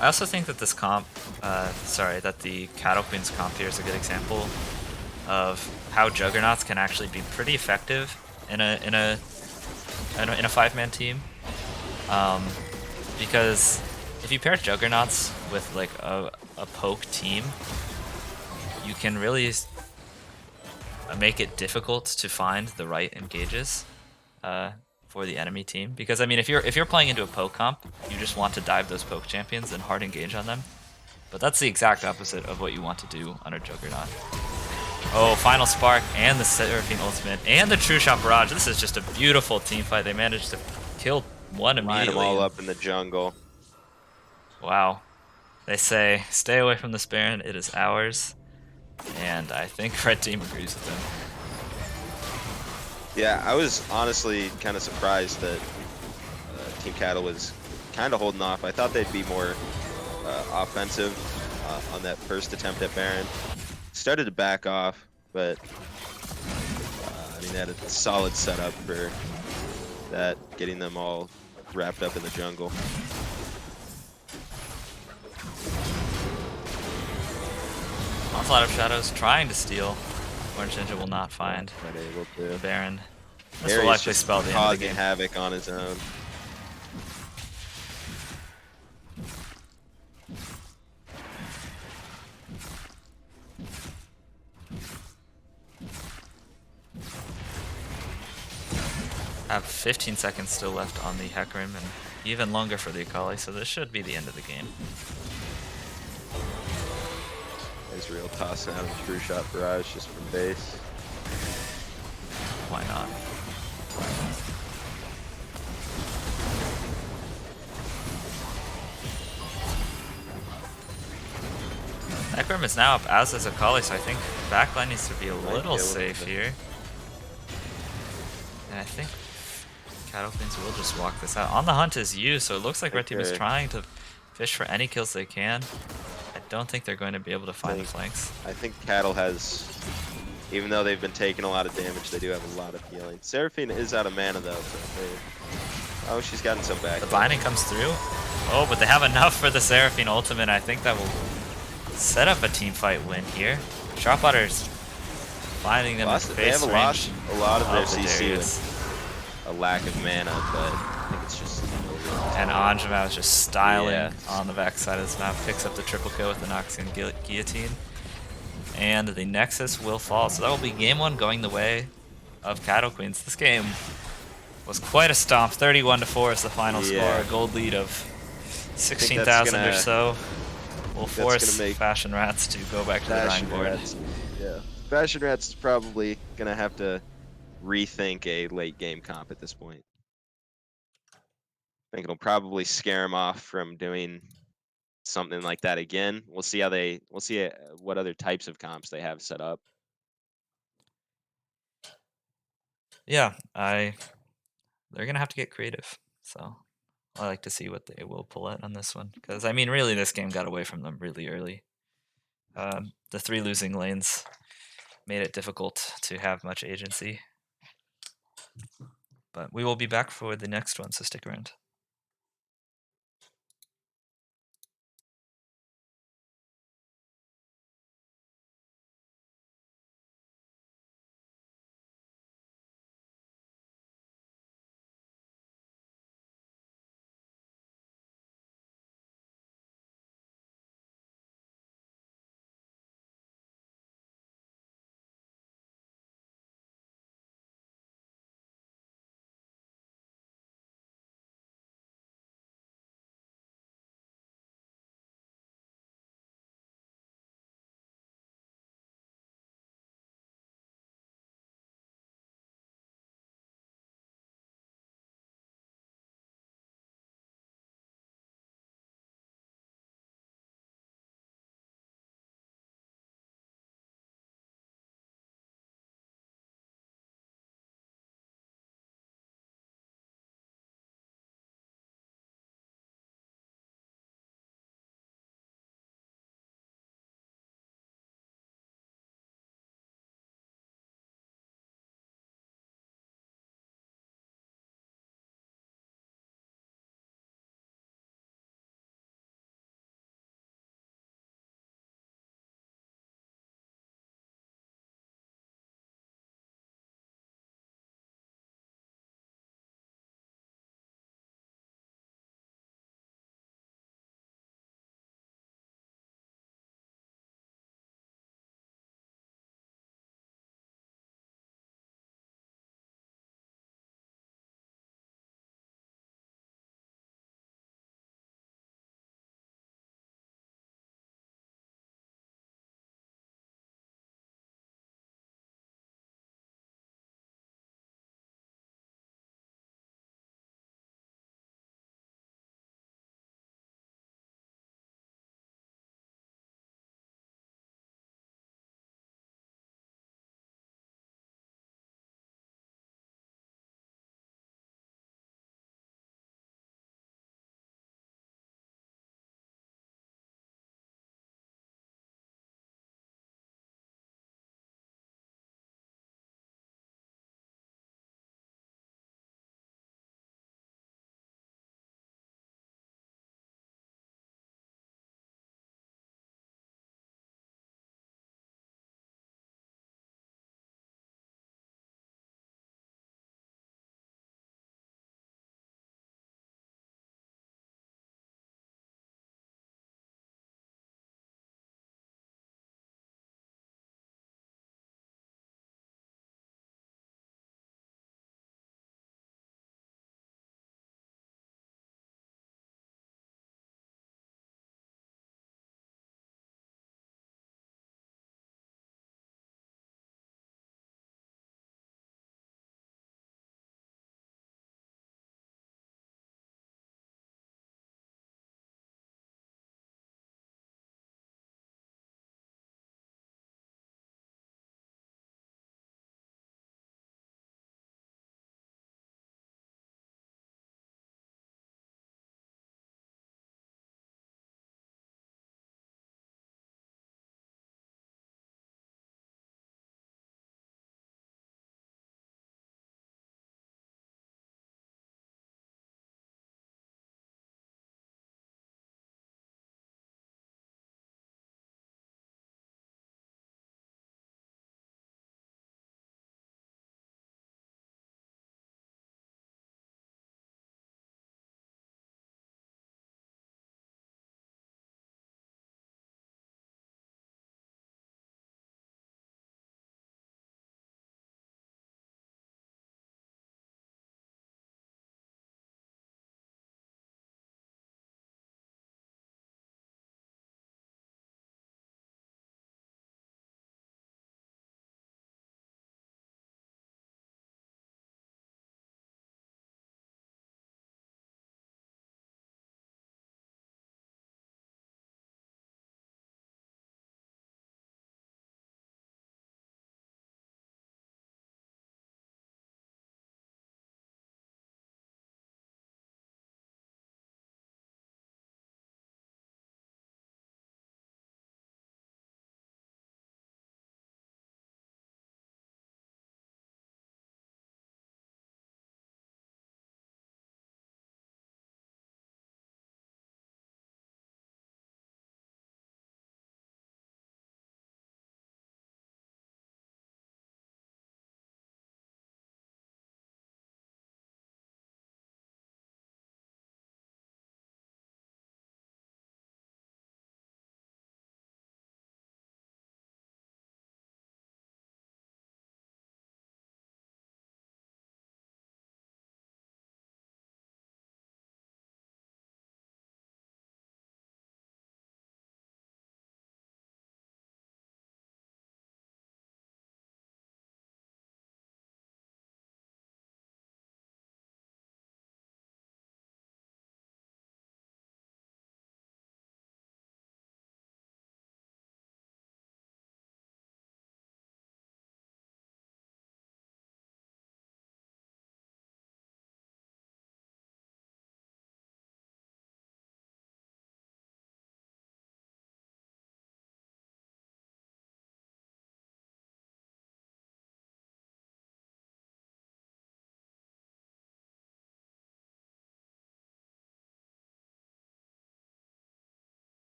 I also think that this comp, that the Cattle Queen's comp here is a good example of how Juggernauts can actually be pretty effective in a 5-man team, because if you pair Juggernauts with like a poke team, you can really make it difficult to find the right engages for the enemy team. Because I mean, if you're playing into a poke comp, you just want to dive those poke champions and hard engage on them. But that's the exact opposite of what you want to do on a Juggernaut. Oh, Final Spark and the Seraphine Ultimate and the True Shot Barrage. This is just a beautiful team fight. They managed to kill one immediately. Line them all up in the jungle. Wow. They say, stay away from this Baron, it is ours. And I think Red Team agrees with them. Yeah, I was honestly kind of surprised that Team Cattle was kind of holding off. I thought they'd be more offensive on that first attempt at Baron. Started to back off, but I mean, they had a solid setup for that, getting them all wrapped up in the jungle. Onslaught of Shadows trying to steal. Orange Ninja will not find the Baron. This will likely spell the end of the game. Havoc on his own. Have 15 seconds still left on the Hecarim, and even longer for the Akali, so this should be the end of the game. Israel tossing out a true shot barrage just from base. Why not? Necrom is now up, as is Akali, so I think backline needs to be a little safe here. And I think Cattle Queens will just walk this out. On the hunt is you, so it looks like Red Team is trying to fish for any kills they can. I don't think they're going to be able to find the flanks. I think Cattle has, even though they've been taking a lot of damage, they do have a lot of healing. Seraphine is out of mana though, so oh, she's gotten some back. The binding comes through. Oh, but they have enough for the Seraphine ultimate. I think that will set up a team fight win here. Shroudbotter's finding them in face They have range a lot of their the CC with a lack of mana, but I think it's just... And Anjumau is just styling on the backside of this map. Picks up the triple kill with the Noxian Guillotine. And the Nexus will fall. So that will be game one going the way of Cattle Queens. This game was quite a stomp. 31-4 is the final score. A gold lead of 16,000 or so. Will force Fashion Rats to go back to the drawing board. Yeah, Fashion Rats is probably going to have to rethink a late game comp at this point. I think it'll probably scare them off from doing something like that again. We'll see what other types of comps they have set up. Yeah, they're gonna have to get creative. So I like to see what they will pull out on this one, because I mean, really, this game got away from them really early. The 3 losing lanes made it difficult to have much agency. But we will be back for the next one, so stick around.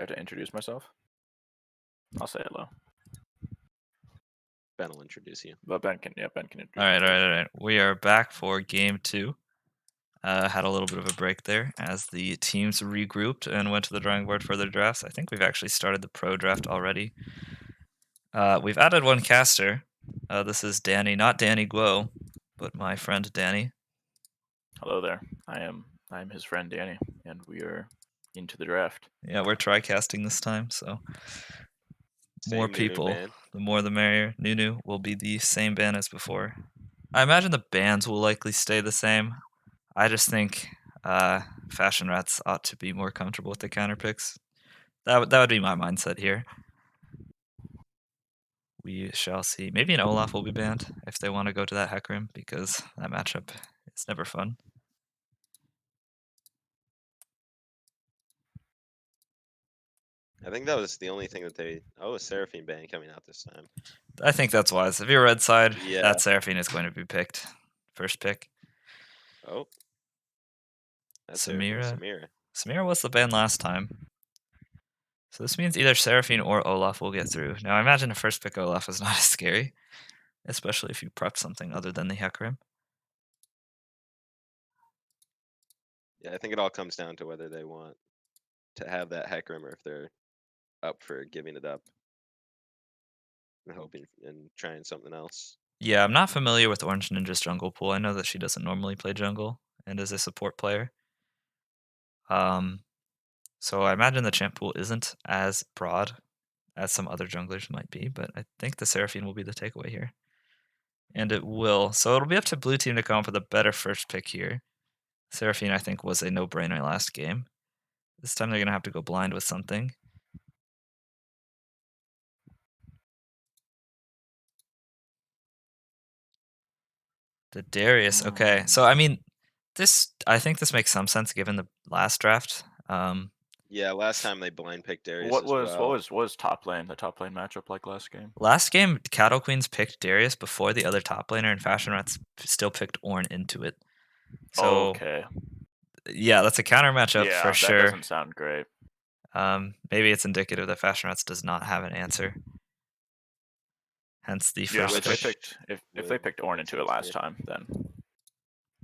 I have to introduce myself. I'll say hello. Ben will introduce you. But Ben can introduce All right, all himself. right, all right. We are back for game two. Had a little bit of a break there as the teams regrouped and went to the drawing board for their drafts. I think we've actually started the pro draft already. We've added one caster. This is Danny, not Danny Guo, but my friend Danny. Hello there. I am his friend Danny, and we are into the draft. Yeah, we're tri-casting this time, so more Same Nunu people, ban. the more the merrier. Nunu will be the same ban as before. I imagine the bans will likely stay the same. I just think Fashion Rats ought to be more comfortable with the counter picks. That would be my mindset here. We shall see. Maybe an Olaf will be banned if they want to go to that Hecarim, because that matchup is never fun. I think that was the only thing that they. Oh, a Seraphine ban coming out this time. I think that's wise. If you're red side, Yeah. that Seraphine is going to be picked. First pick. Oh. That's Seraphine Samira. Samira. Samira was the ban last time. So this means either Seraphine or Olaf will get through. Now I imagine a first pick Olaf is not as scary, especially if you prep something other than the Hecarim. Yeah, I think it all comes down to whether they want to have that Hecarim or if they're up for giving it up and hoping and trying something else. Yeah, I'm not familiar with Orange Ninja's jungle pool. I know that she doesn't normally play jungle and is a support player. So I imagine the champ pool isn't as broad as some other junglers might be, but I think the Seraphine will be the takeaway here. And it will. So it'll be up to blue team to come up with a better first pick here. Seraphine, I think, was a no-brainer last game. This time they're going to have to go blind with something. The Darius. Okay. So, I mean, I think this makes some sense given the last draft. Yeah, last time they blind picked Darius What as well. was top lane, the top lane matchup like last game? Last game, Cattle Queens picked Darius before the other top laner, and Fashion Rats still picked Ornn into it. So, Okay. yeah, that's a counter matchup Yeah, for that sure. doesn't sound great. Maybe it's indicative that Fashion Rats does not have an answer. Hence the Yeah, first if they pick. picked if they picked Ornn into it last time, then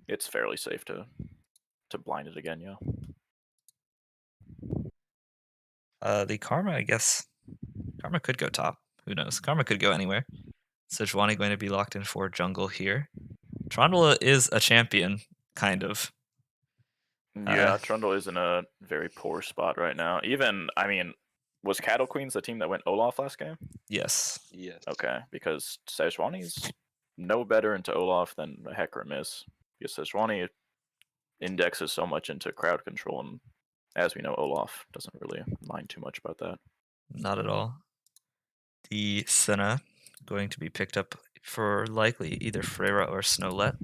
it's fairly safe to blind it again. Yeah. The Karma, I guess. Karma could go top. Who knows? Karma could go anywhere. Sejuani going to be locked in for jungle here. Trundle is a champion, kind of. Yeah, Trundle is in a very poor spot right now. Even, I mean, was Cattle Queens the team that went Olaf last game? Yes. Yes. Okay, because Sejuani's no better into Olaf than Hecarim is. Because Sejuani indexes so much into crowd control, and as we know, Olaf doesn't really mind too much about that. Not at all. The Senna going to be picked up for likely either Freyra or Snowlet.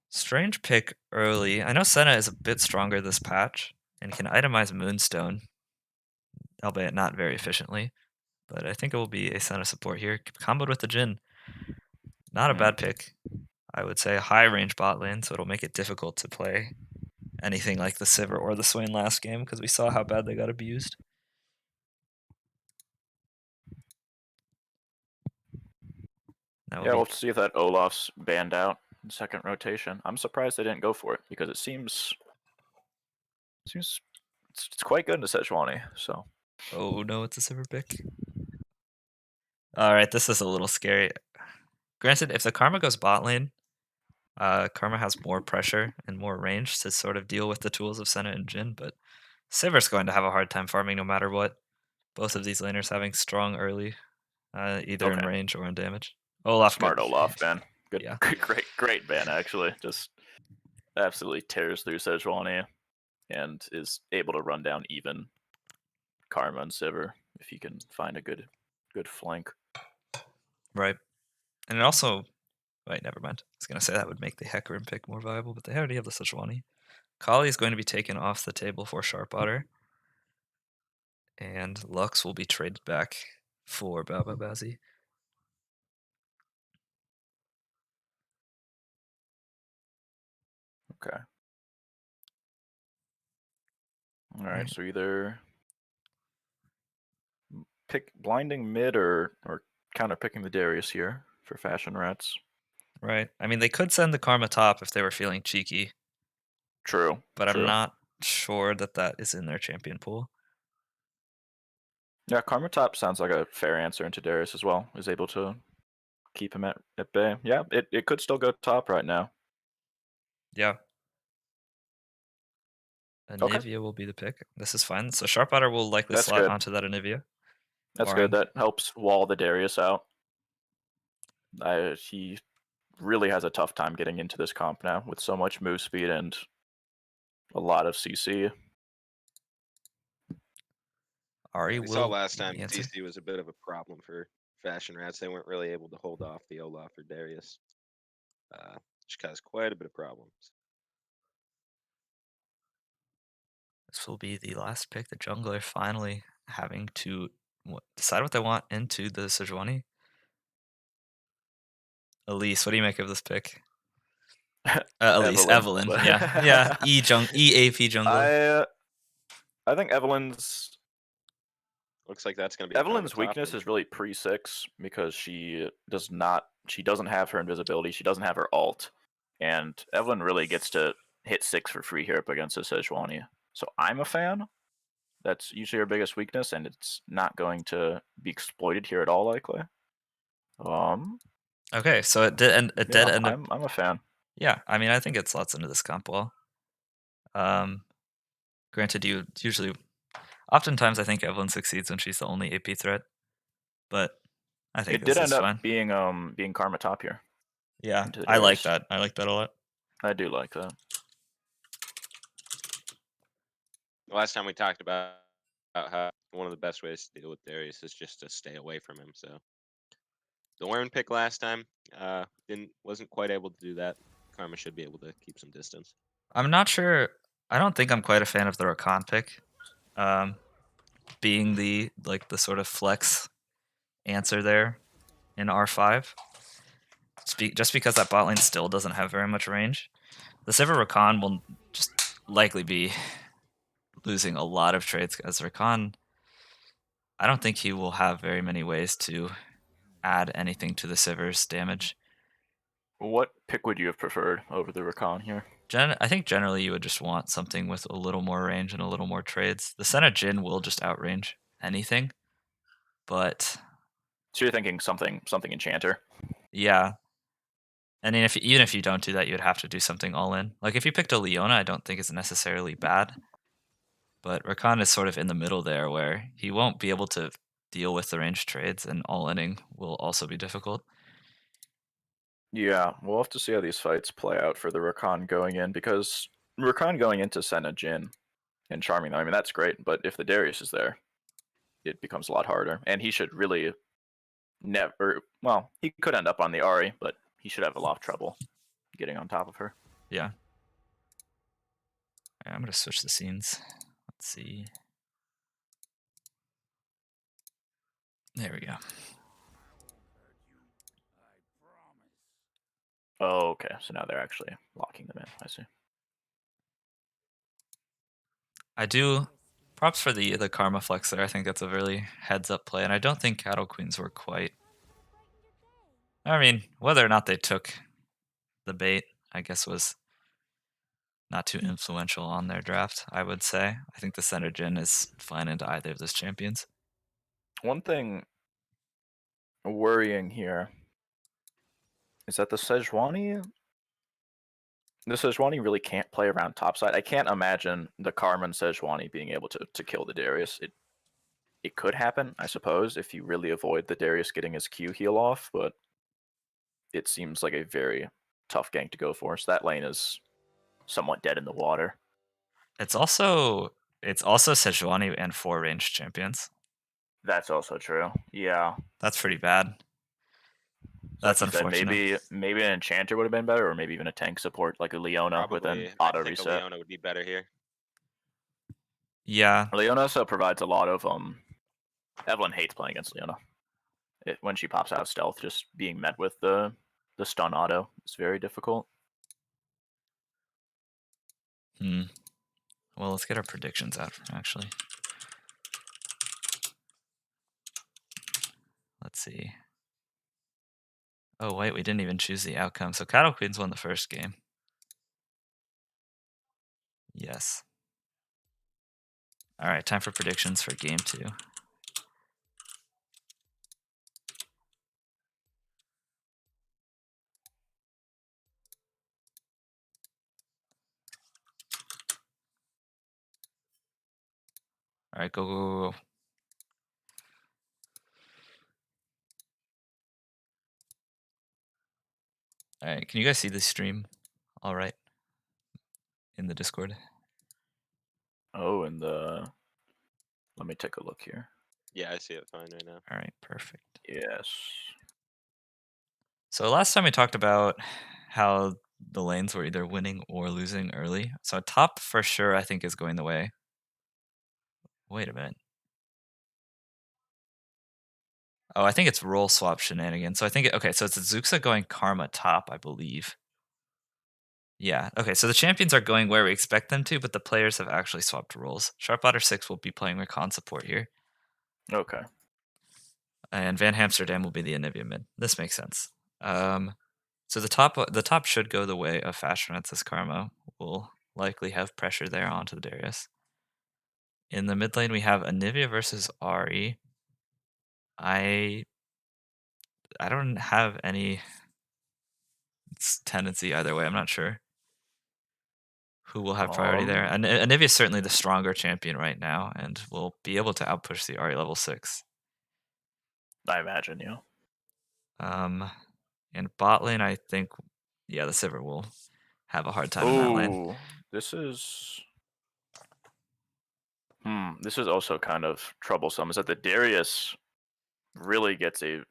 Strange pick early. I know Senna is a bit stronger this patch and can itemize Moonstone, albeit not very efficiently. But I think it will be a Senna support here, comboed with the Jhin. Not a bad pick. I would say high range bot lane, so it'll make it difficult to play anything like the Sivir or the Swain last game because we saw how bad they got abused. Yeah, we'll see if that Olaf's banned out in second rotation. I'm surprised they didn't go for it because it seems it's quite good to Sejuani. So. Oh no, it's a Sivir pick. All right, this is a little scary. Granted, if the Karma goes bot lane, Karma has more pressure and more range to sort of deal with the tools of Senna and Jhin, but Sivir's going to have a hard time farming no matter what. Both of these laners having strong early, either in range or in damage. Olaf, Smart good. Olaf ban. Good, Yeah. great ban actually. Just absolutely tears through Sejuani and is able to run down even Karma and Sivir if he can find a good flank. Right. And it also, wait, never mind. I was going to say that would make the Hecarim pick more viable, but they already have the Sejuani. Kali is going to be taken off the table for Sharp Otter. And Lux will be traded back for Baba Bazi. Okay. All right, Right. so either pick blinding mid or counter picking the Darius here for Fashion Rats. Right. I mean, they could send the Karma top if they were feeling cheeky, True. but I'm True. not sure that that is in their champion pool. Yeah, Karma top sounds like a fair answer into Darius as well. Is able to keep him at bay. Yeah, it could still go top right now. Yeah. Okay. Anivia will be the pick. This is fine. So Sharp Otter will likely That's slot good. onto that Anivia. That's barring- good. That helps wall the Darius out. He really has a tough time getting into this comp now with so much move speed and a lot of CC. Ari We saw will last be time the answer. CC was a bit of a problem for Fashion Rats. They weren't really able to hold off the Olaf or Darius, which caused quite a bit of problems. This will be the last pick. The jungler finally having to decide what they want into the Sejuani. Elise, what do you make of this pick? Elise, Evelyn. Yeah. EAP jungler. I think Evelyn's Looks like that's going to be a Karma Evelyn's top weakness then. is really pre-6 because she doesn't have her invisibility, she doesn't have her ult, and Evelyn really gets to hit 6 for free here up against a Sejuani. So I'm a fan. That's usually her biggest weakness, and it's not going to be exploited here at all, likely. Okay, so it did end up. I'm a fan. Yeah, I mean, I think it slots into this comp well. Granted, oftentimes I think Evelyn succeeds when she's the only AP threat, but I think It this did is end fine. up being Karma top here. Yeah, into the I like Darius. that. I like that a lot. I do like that. Last time we talked about how one of the best ways to deal with Darius is just to stay away from him. So the Worm pick last time wasn't quite able to do that. Karma should be able to keep some distance. I'm not sure. I don't think I'm quite a fan of the Rakan pick, being the sort of flex answer there in R5. Just because that bot lane still doesn't have very much range, the Sivir Rakan will just likely be losing a lot of trades as Rakan. I don't think he will have very many ways to add anything to the Sivir's damage. What pick would you have preferred over the Rakan here? I think generally you would just want something with a little more range and a little more trades. The Senna Jin will just outrange anything, but So you're thinking something enchanter? yeah. I mean, even if you don't do that, you would have to do something all in. Like if you picked a Leona, I don't think it's necessarily bad, but Rakan is sort of in the middle there, where he won't be able to deal with the range trades, and all inning will also be difficult. Yeah, we'll have to see how these fights play out for the Rakan going in, because Rakan going into Senna Jin and charming them, I mean, that's great, but if the Darius is there, it becomes a lot harder. And he should really never, well, he could end up on the Ari, but he should have a lot of trouble getting on top of her. Yeah. Alright, I'm going to switch the scenes. Let's see. There we go. Oh, okay, so now they're actually locking them in. I see. I do. Props for the Karma Flex there. I think that's a really heads-up play, and I don't think Cattle Queens were quite... I mean, whether or not they took the bait, I guess was not too influential on their draft, I would say. I think the Center Jin is fine into either of those champions. One thing worrying here is that the Sejuani really can't play around topside. I can't imagine the Carmen Sejuani being able to kill the Darius. It could happen, I suppose, if you really avoid the Darius getting his Q heal off, but it seems like a very tough gank to go for. So that lane is somewhat dead in the water. It's also Sejuani and 4 ranged champions. That's also true. Yeah. That's pretty bad. So That's like you said, unfortunate. maybe an enchanter would have been better, or maybe even a tank support like a Leona with an auto I think reset. a Leona would be better here. Yeah. Leona also provides a lot of Evelyn hates playing against Leona. When she pops out of stealth, just being met with the stun auto is very difficult. Well, let's get our predictions out, actually. Let's see. Oh, wait, we didn't even choose the outcome. So Cattle Queens won the first game. Yes. All right, time for predictions for game 2. All right, go. All right, can you guys see the stream all right in the Discord? Oh, and let me take a look here. Yeah, I see it fine right now. All right, perfect. Yes. So last time we talked about how the lanes were either winning or losing early. So top for sure, I think, is going the way. Wait a minute. Oh, I think it's role swap shenanigans. So I think, okay, so it's Zuxa going Karma top, I believe. Yeah, okay, so the champions are going where we expect them to, but the players have actually swapped roles. Sharpwater 6 will be playing recon support here, Okay. and Van Amsterdam will be the Anivia mid. This makes sense. So the top should go the way of Fast Francis Karma. We'll likely have pressure there onto the Darius. In the mid lane, we have Anivia versus Ari. I don't have any tendency either way. I'm not sure who will have priority there. And Anivia is certainly the stronger champion right now, and will be able to outpush the Ari level 6. I imagine, yeah. And bot lane, I think, yeah, the Sivir will have a hard time in that lane. Oh, this is. This is also kind of troublesome. Is that the Darius really gets a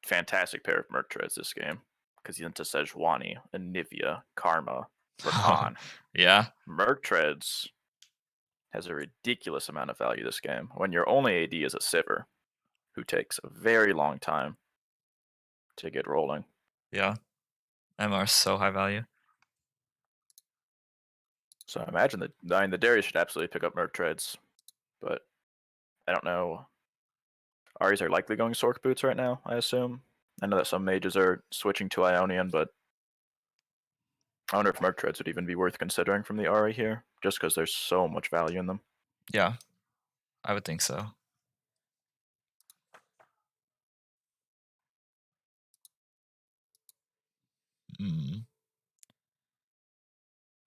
fantastic pair of Merc treads this game because he's into Sejuani, Anivia, Karma, Rakan. Yeah. Merc treads has a ridiculous amount of value this game when your only AD is a Sivir, who takes a very long time to get rolling. Yeah. MR is so high value. So I imagine the Darius should absolutely pick up Merc treads, but I don't know. Aries are likely going Sork boots right now, I assume. I know that some mages are switching to Ionian, but I wonder if Merc treads would even be worth considering from the Ari here, just because there's so much value in them. Yeah, I would think so.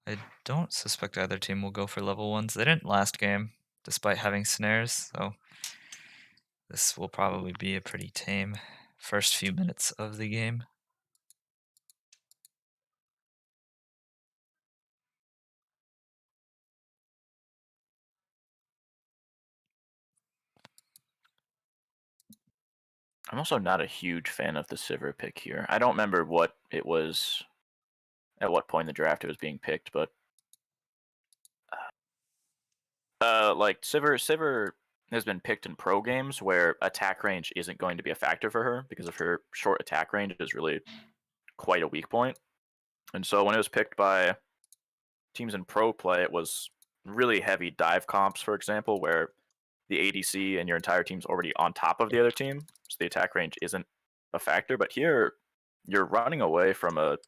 I don't suspect either team will go for level 1s. They didn't last game, despite having snares, so this will probably be a pretty tame first few minutes of the game. I'm also not a huge fan of the Sivir pick here. I don't remember what it was, at what point in the draft it was being picked, but like Sivir has been picked in pro games where attack range isn't going to be a factor for her because of her short attack range is really quite a weak point. And so when it was picked by teams in pro play, it was really heavy dive comps, for example, where the ADC and your entire team's already on top of the other team, so the attack range isn't a factor. But here, you're running away from a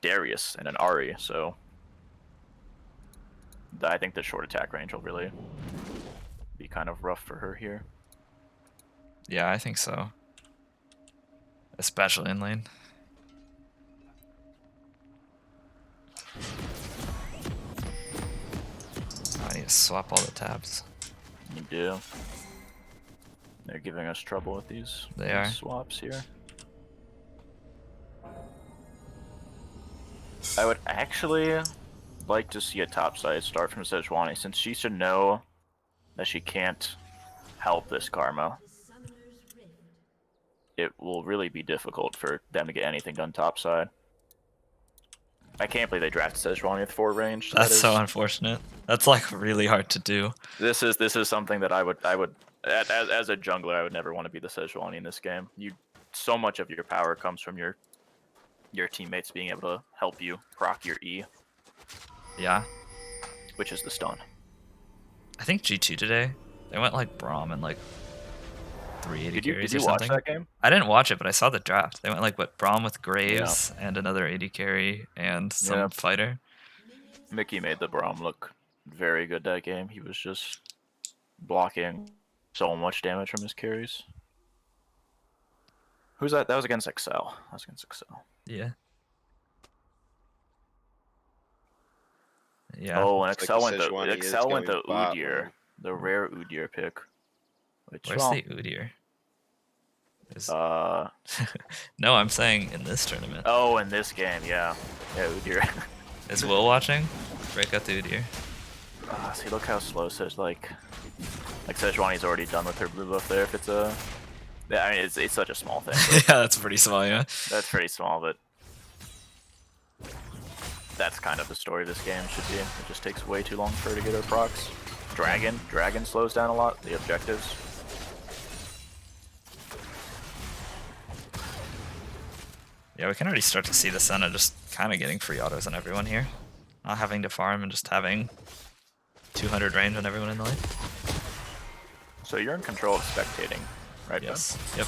Darius and an Ari, so I think the short attack range will really be kind of rough for her here. Yeah, I think so. Especially in lane. I need to swap all the tabs. You do. They're giving us trouble with these swaps here. I would actually like to see a topside start from Sejuani, since she should know that she can't help this Karma. It will really be difficult for them to get anything done topside. I can't believe they drafted Sejuani with 4 range. That's so unfortunate. That's like really hard to do. This is something that I would as a jungler I would never want to be the Sejuani in this game. So much of your power comes from your teammates being able to help you proc your E. Yeah. Which is the stun. I think G2 today. They went like Braum and like 380 Did you carries did or you watch something. that game? I didn't watch it, but I saw the draft. They went like what Braum with Yeah. Graves and another 80 carry and some Yeah. fighter. Mickey made the Braum look very good that game. He was just blocking so much damage from his carries. Who's that? That was against Excel. That was against Excel. Yeah. Yeah. Oh, and Looks like Excel the went the Sejuani is Excel went going the bot Udyr, lane. the rare Udyr pick. Which Where's well, the Udyr? Is... uh no, I'm saying in this tournament. oh, in this game, yeah, Udyr. Is Will watching? Break out the Udyr. See, look how slow says like Sejuani's already done with her blue buff there. If it's a, yeah, I mean it's such a small thing. Yeah, that's pretty small. Yeah. That's pretty small, but that's kind of the story of this game should be. It just takes way too long for her to get her procs. Dragon slows down a lot. The objectives. Yeah, we can already start to see the Senna just kind of getting free autos on everyone here. Not having to farm and just having 200 range on everyone in the lane. So you're in control of spectating, right? Yes. Yep.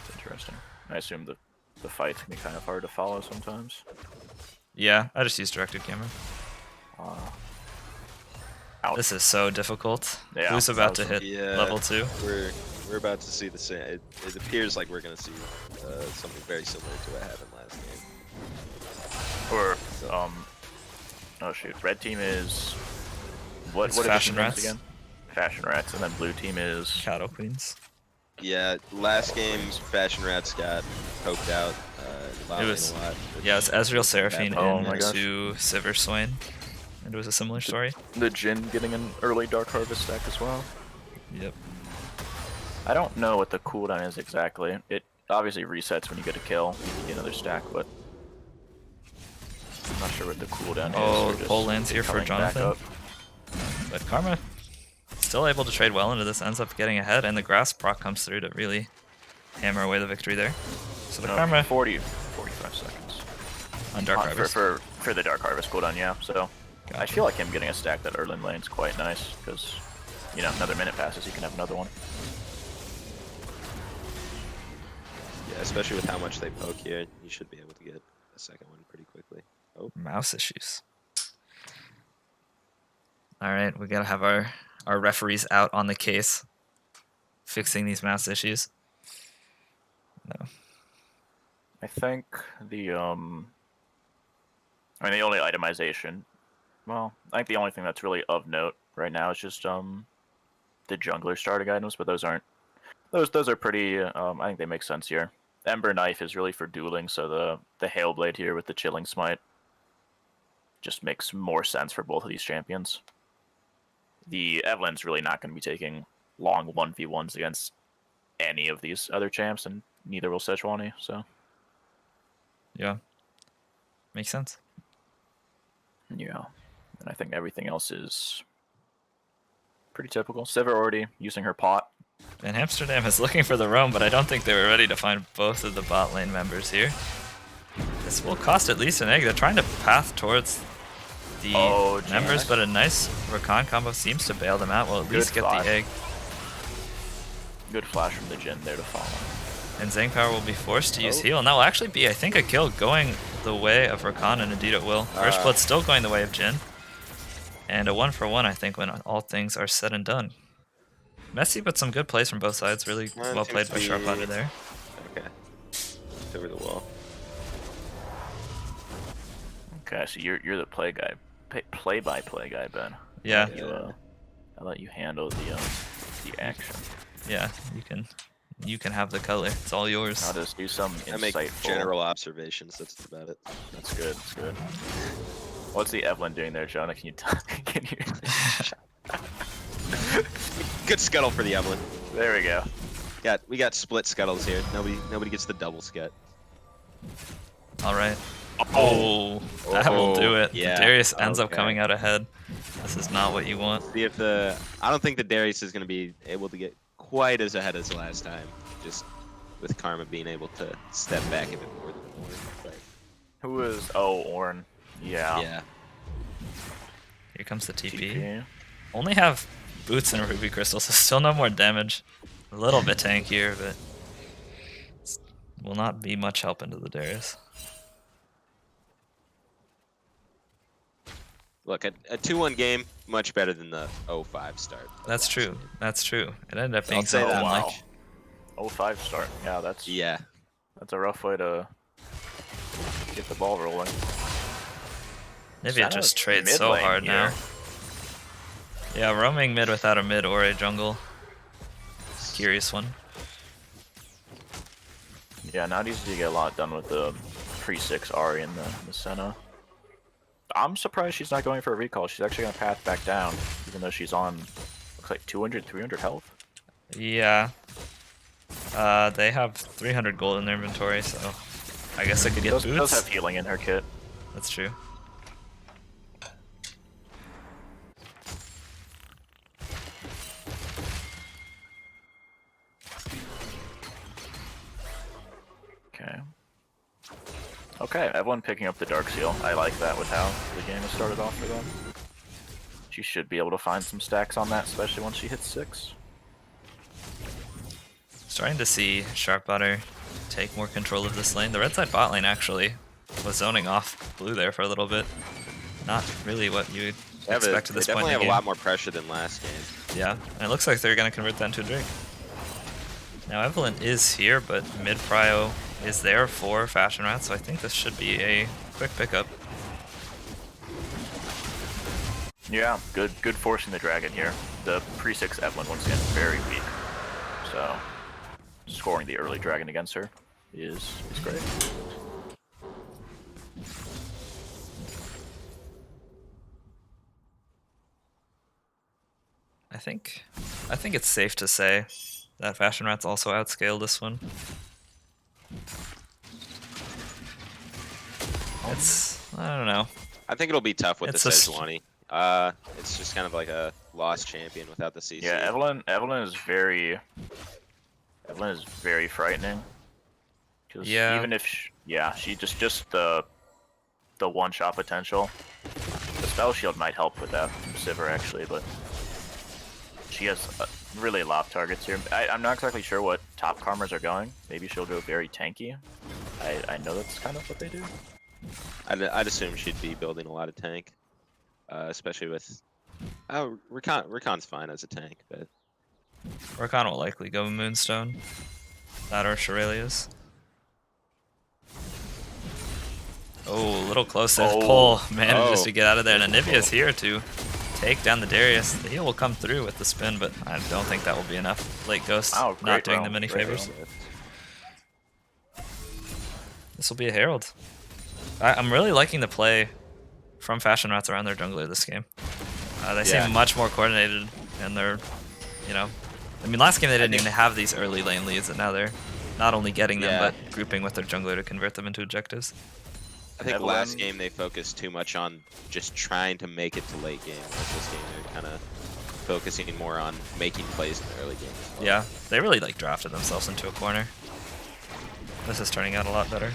That's interesting. I assume the fights can be kind of hard to follow sometimes. Yeah, I just use directed camera. Ouch. This is so difficult. Yeah, Who's about to hit Yeah, level 2? We're about to see the same. It appears like we're gonna see something very similar to what happened last game. Or oh shoot, red team is what? It's What Fashion are the teams Rats. again? Fashion Rats, and then blue team is Cattle Queens. Yeah, last game Fashion Rats got poked out. It was- a lot. Yeah, it's Ezreal Seraphine Oh my gosh. into Sivir Swain. And it was a similar story. the Jhin getting an early Dark Harvest stack as well. Yep. I don't know what the cooldown is exactly. It obviously resets when you get a kill, you get another stack, but I'm not sure what the cooldown Oh, is. or the just pole lands it here for coming back Jonathan. up. But Karma still able to trade well into this, ends up getting ahead, and the grass proc comes through to really hammer away the victory there. So the No, Karma 45 seconds. on Dark Harvest. For the Dark Harvest cooldown, yeah. So I Gotcha. feel like him getting a stack that Erlin lane's quite nice, because, you know, another minute passes, you can have another one. Yeah, especially with how much they poke here, you should be able to get a second one pretty quickly. Oh, Mouse issues. Alright, we gotta have our referees out on the case. Fixing these mouse issues. No. I think the, I mean, the only itemization, well, I think the only thing that's really of note right now is just, the jungler starting items, but those aren't, those are pretty, I think they make sense here. Ember Knife is really for dueling, so the Hail Blade here with the Chilling Smite just makes more sense for both of these champions. The Evelyn's really not going to be taking long 1v1s against any of these other champs, and neither will Sejuani, so. Yeah. Makes sense. Yeah. And I think everything else is pretty typical. Sivir already using her pot. And Amsterdam is looking for the roam, but I don't think they were ready to find both of the bot lane members here. This will cost at least an egg. They're trying to path towards the members, Janek. but a nice Rakan combo seems to bail them out. Well, at least get flash. the egg. Good flash from the Jhin there to follow. And Zangpower will be forced to use Oh. heal. And that will actually be, I think, a kill going the way of Rakan, and indeed it will. First Blood still going the way of Jhin. And a 1-for-1, I think, when all things are said and done. Messy, but some good plays from both sides. Really well played by Sharp Hunter there. okay. Over the wall. Okay, so you're the play guy, play-by-play guy, Ben. Yeah, I'll let you handle the action. yeah, you can have the color. It's all yours. I'll just do some I make insightful. general observations. That's about it. That's good. That's good. What's the Evelyn doing there, Jonah? Can you can you? Good scuttle for the Evelyn. There we go. We got split scuttles here. Nobody gets the double scut. All right. Oh, that will do it. Yeah, Darius ends up okay. coming out ahead. This is not what you want. See if I don't think the Darius is going to be able to get quite as ahead as last time. Just with Karma being able to step back a bit more than Orn. But Who was? Oh, Orn. Yeah. yeah, Here comes the TP. TP. only have boots and ruby crystals, so still no more damage. A little bit tankier, but will not be much help into the Darius. Look, a 2-1 game, much better than the 0-5 start. That's true. That's true. It ended up being I'll say something that. like 0-5 start. Yeah, that's a rough way to get the ball rolling. Nivea just trades so hard now. Yeah, roaming mid without a mid or a jungle. Curious one. Yeah, now it needs to get a lot done with the pre-6 Ahri in the Senna. I'm surprised she's not going for a recall. She's actually going to path back down, even though she's on, looks like 200, 300 health. Yeah. They have 300 gold in their inventory, so I guess I could get boots. Does have healing in her kit. That's true. Okay. Okay, everyone picking up the Dark Seal. I like that with how the game has started off for them. She should be able to find some stacks on that, especially once she hits 6. Starting to see Sharp Butter take more control of this lane. The red side bot lane actually was zoning off blue there for a little bit. Not really what you'd expect at this point in the game. They definitely have a lot more pressure than last game. Yeah, and it looks like they're going to convert that into a Drake. Now Evelyn is here, but mid prio is there for Fashion Rat, so I think this should be a quick pickup. Yeah, good forcing the dragon here. The pre-6 Evelyn once again very weak, so scoring the early dragon against her is great. I think it's safe to say that Fashion Rat's also outscaled this one. I don't know. I think it'll be tough with the Sejuani. It's just kind of like a lost champion without the CC. Yeah, Evelyn is very frightening. Yeah. Even if she just the one-shot potential. The spell shield might help with that from Sivir actually, but she has really a lot of targets here. I'm not exactly sure what top karmers are going. Maybe she'll go very tanky. I know that's kind of what they do. I'd assume she'd be building a lot of tank, especially with. Oh, Rakan's fine as a tank, but Rakan will likely go Moonstone. That or Shirelia's. Oh, a little close there. Pull manages to get out of there, and Anivia's here to take down the Darius. The heal will come through with the spin, but I don't think that will be enough. Late Ghost not doing them any favors. This will be a Herald. I'm really liking the play from Fashion Rats around their jungler this game. They seem much more coordinated, and they're, I mean, last game they didn't even have these early lane leads, and now they're not only getting them, but grouping with their jungler to convert them into objectives. I think last game they focused too much on just trying to make it to late game. Whereas this game they're kind of focusing more on making plays in the early game. Well. Yeah, they really drafted themselves into a corner. This is turning out a lot better.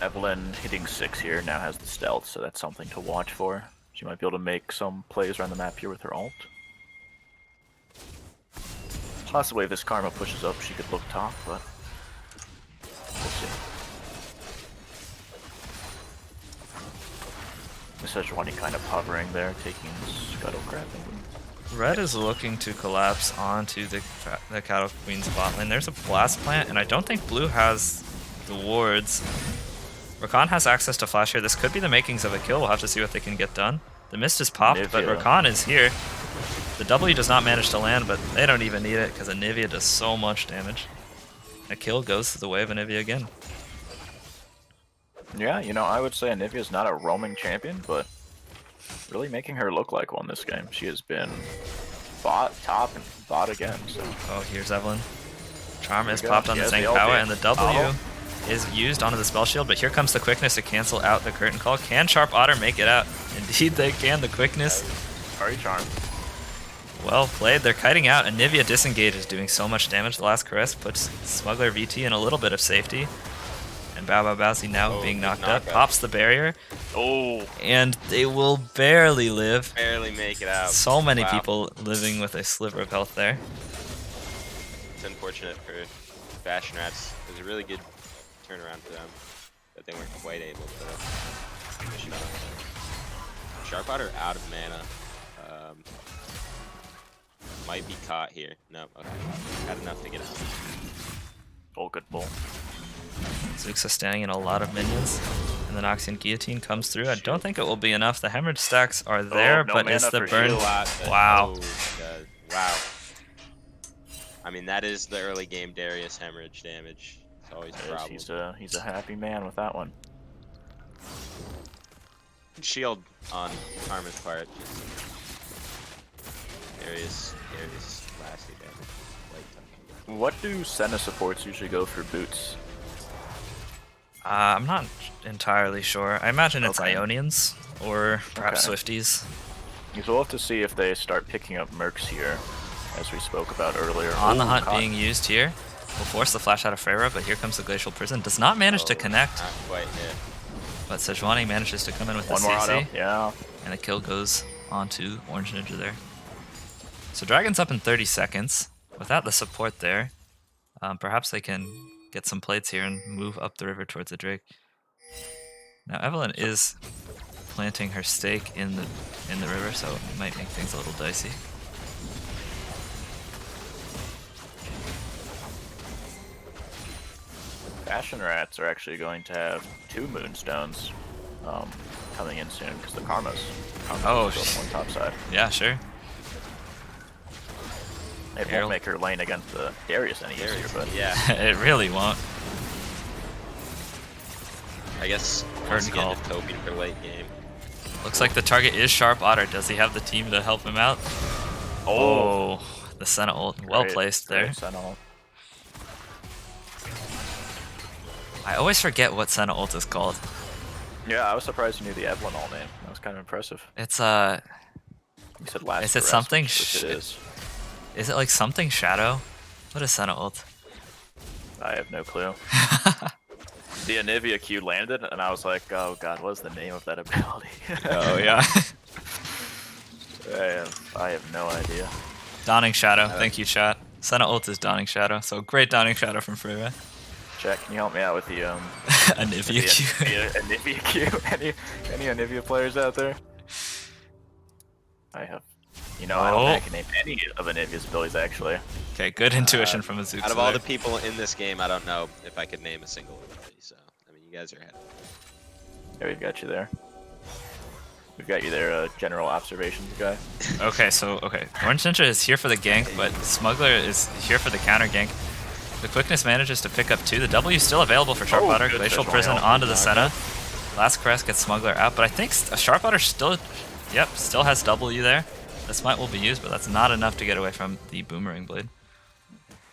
Evelyn hitting 6 here now has the stealth, so that's something to watch for. She might be able to make some plays around the map here with her ult. Possibly if this Karma pushes up, she could look top, but we'll see. Sejuani kind of hovering there, taking Scuttle Crab. Red is looking to collapse onto the Cattle Queen's bot lane. There's a Blast Plant, and I don't think Blue has the wards. Rakan has access to Flash here. This could be the makings of a kill. We'll have to see what they can get done. The mist is popped, but Rakan is here. The W does not manage to land, but they don't even need it because Anivia does so much damage. A kill goes to the way of Anivia again. Yeah, I would say Anivia's not a roaming champion, but really making her look like one this game. She has been bot, top, and bot again. So. Oh, here's Evelyn. Charm is popped on the Zhang Power, and the W is used onto the spell shield, but here comes the quickness to cancel out the curtain call. Can Sharp Otter make it out? Indeed they can, the quickness. Sorry, Charm. Well played, they're kiting out. Anivia disengages, doing so much damage. The last caress puts Smuggler VT in a little bit of safety. And Bowsy now being knocked up, knockup. pops the barrier, Oh, and they will barely live. Barely make it out. So many Wow. people living with a sliver of health there. It's unfortunate for Fashion Rats. It was a really good turnaround for them, but they weren't quite able to finish it off. Sharp Otter out of mana. Might be caught here. No, okay. Had enough to get out. oh, good pull. Zuxa standing in a lot of minions. And the Noxian Guillotine comes through. I don't think it will be enough. The Hemorrhage stacks are there, no but it's mana the for burn. shield. Wow. Oh, God. Wow. I mean, that is the early game Darius Hemorrhage damage. It's always a problem. He's a happy man with that one. Shield on Karma's part. Darius lasting damage. Light touch. What do Senna supports usually go for boots? I'm not entirely sure. I imagine it's Okay. Ionians or perhaps Okay. Swifties. Because we'll have to see if they start picking up mercs here, as we spoke about earlier. On the Ooh, hunt caught. being used here. Will force the flash out of Freyra, but here comes the Glacial Prison. Does not manage to Oh, connect, Not quite hit. but Sejuani manages to come in with One the more CC. auto. Yeah. And the kill goes on to Orange Ninja there. So Dragon's up in 30 seconds. Without the support there, perhaps they can get some plates here and move up the river towards the Drake. Now Evelyn is planting her stake in the river, so it might make things a little dicey. Fashion Rats are actually going to have 2 Moonstones coming in soon, because the Karma's Oh, built on top side. Yeah, sure. It Herald. won't make her lane against the Darius any easier, but Yeah, It really won't. I guess Curtain once again, call. just hoping for late game. Looks like the target is Sharp Otter. Does he have the team to help him out? Oh, the Senna ult. Well great- placed great there. Senna ult. I always forget what Senna ult is called. Yeah, I was surprised you knew the Evelyn ult name. That was kind of impressive. It's You said last. Is it arrest, something which it is. it like something Shadow? What is Senna ult? I have no clue. The Anivia Q landed, and I was like, oh god, what is the name of that ability? Oh yeah. I have no idea. Dawning Shadow. Thank you, chat. Senna ult is Dawning Shadow. So great Dawning Shadow from Freyra. Jack, can you help me out with the Anivia Q. Anivia Q? Any Anivia players out there? I have. You know, I don't think I can name any of Anivia's abilities actually. Okay, good intuition from Azuka. Out of all the people in this game, I don't know if I could name a single ability. So, I mean, you guys are ahead. Yeah, we've got you there. We've got you there, general observations guy. Okay, Orange Ninja is here for the gank, but Smuggler is here for the counter gank. The quickness manages to pick up 2. The W is still available for Sharp Oh, Otter. good Glacial fish Prison line. onto the Senna. Last Caress gets Smuggler out, but I think Sharp Otter still has W there. The Smite will be used, but that's not enough to get away from the Boomerang Blade.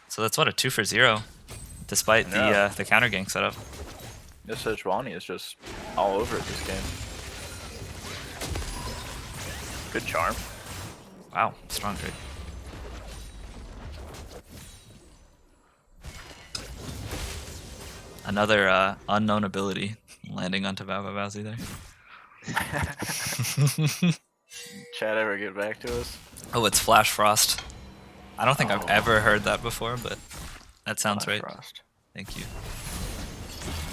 So that's what, a 2 for 0, despite the counter gank setup. This Sejuani is just all over it this game. Good charm. Wow, strong trade. Another unknown ability landing onto Bowsy there. Chad ever get back to us? Oh, it's Flash Frost. I don't think I've Oh. ever heard that before, but that sounds Flash right. Frost. Thank you.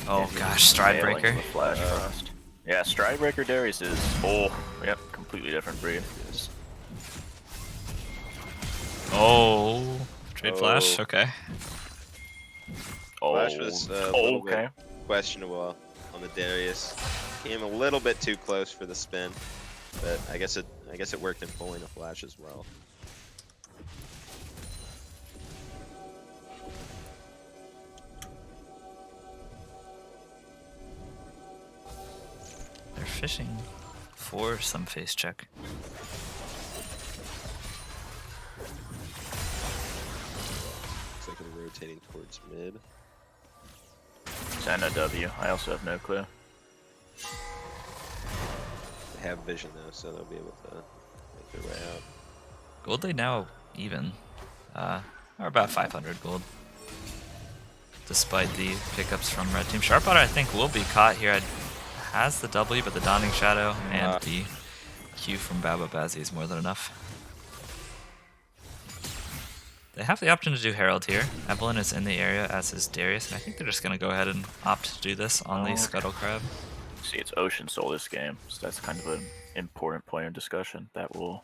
Oh He's gosh, Stride failing Breaker. with Flash Frost. Yeah, Stride Breaker Darius is completely different breed. Oh, trade Flash. Oh. Okay. Oh, Flash was a little okay. bit questionable on the Darius. Came a little bit too close for the spin, but I guess it worked in pulling a Flash as well. They're fishing for some face check. Looks like they're rotating towards mid. Senna W. I also have no clue. They have vision though, so they'll be able to make their way out. Gold lead now even, or about 500 gold. despite the pickups from red team. Sharp Otter, I think, will be caught here. Has the W, but the Dawning Shadow and the Q from Baba Bazzi is more than enough. They have the option to do Herald here. Evelyn is in the area, as is Darius, and I think they're just going to go ahead and opt to do this on the Scuttle Crab. See, it's Ocean Soul this game, so that's kind of an important point of discussion. That will...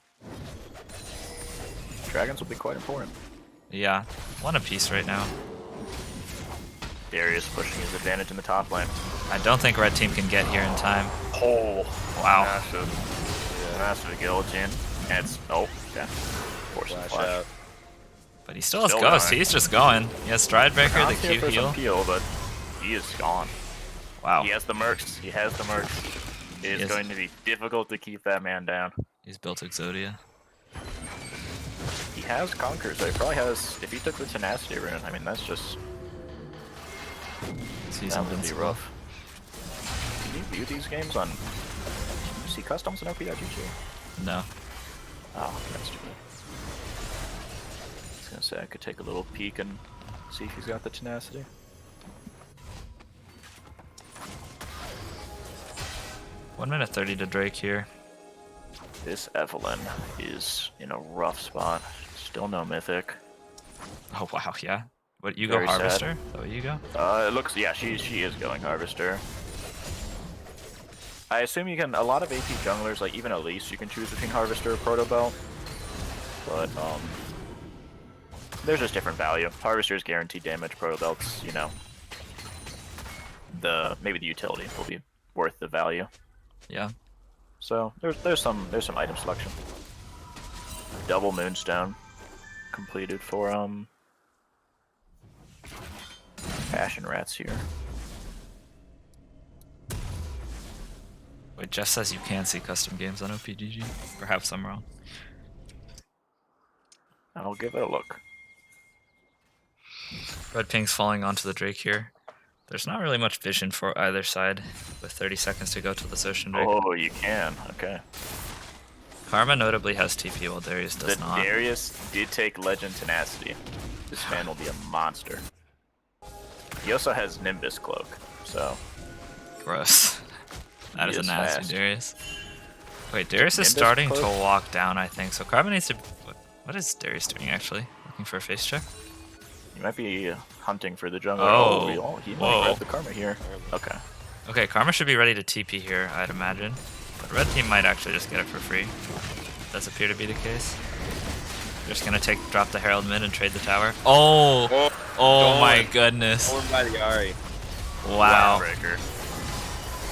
Dragons will be quite important. Yeah, one apiece right now. Darius pushing his advantage in the top lane. I don't think red team can get here in time. Oh, wow. Massive guillotine. And it's... Oh, yeah. Force Flash flash. out. But he still has Still Ghost. going. He's just going. He has Stride Breaker, the Q For some heal. but he is gone. Wow. He has the mercs. He has the mercs. It is going to be difficult to keep that man down. He's built Exodia. He has Conquer, so he probably has... If he took the Tenacity rune, I mean, that's just... He's That would be invincible. rough. Can you view these games on... You see customs in OP.gg? No. Oh, that's too bad. I was gonna say I could take a little peek and see if he's got the Tenacity. One minute 30 to Drake here. This Evelyn is in a rough spot. Still no Mythic. Oh wow, yeah. What, you go Very sad. Harvester? Is that what you go? It looks... Yeah, she is going Harvester. I assume you can... A lot of AP junglers, like even Elise, you can choose between Harvester or Proto Belt. But, there's just different value. Harvester's guaranteed damage, Proto Belt's, you know... Maybe the utility will be worth the value. Yeah. So, there's some item selection. Double Moonstone completed for, Passion Rats here. Wait, Jeff says you can see custom games on OPGG. Perhaps I'm wrong. I'll give it a look. Red Ping's falling onto the Drake here. There's not really much vision for either side with 30 seconds to go till this Ocean Drake. Oh, you can. Okay. Karma notably has TP while Darius does not. Darius did take Legend Tenacity. This man will be a monster. He also has Nimbus Cloak, so... Gross. That is a is nasty fast. Darius. Wait, Darius is Nimbus starting to Cloak? walk down, I think. So Karma needs to... What is Darius doing, actually? Looking for a face check? He might be hunting for the jungle. Oh, He might whoa. grab the Karma here. Okay. Okay, Karma should be ready to TP here, I'd imagine. But red team might actually just get it for free. Does appear to be the case. They're just gonna drop the Herald mid and trade the tower. Oh! Oh my goodness. Stolen by the Ari. Wow. Breaker.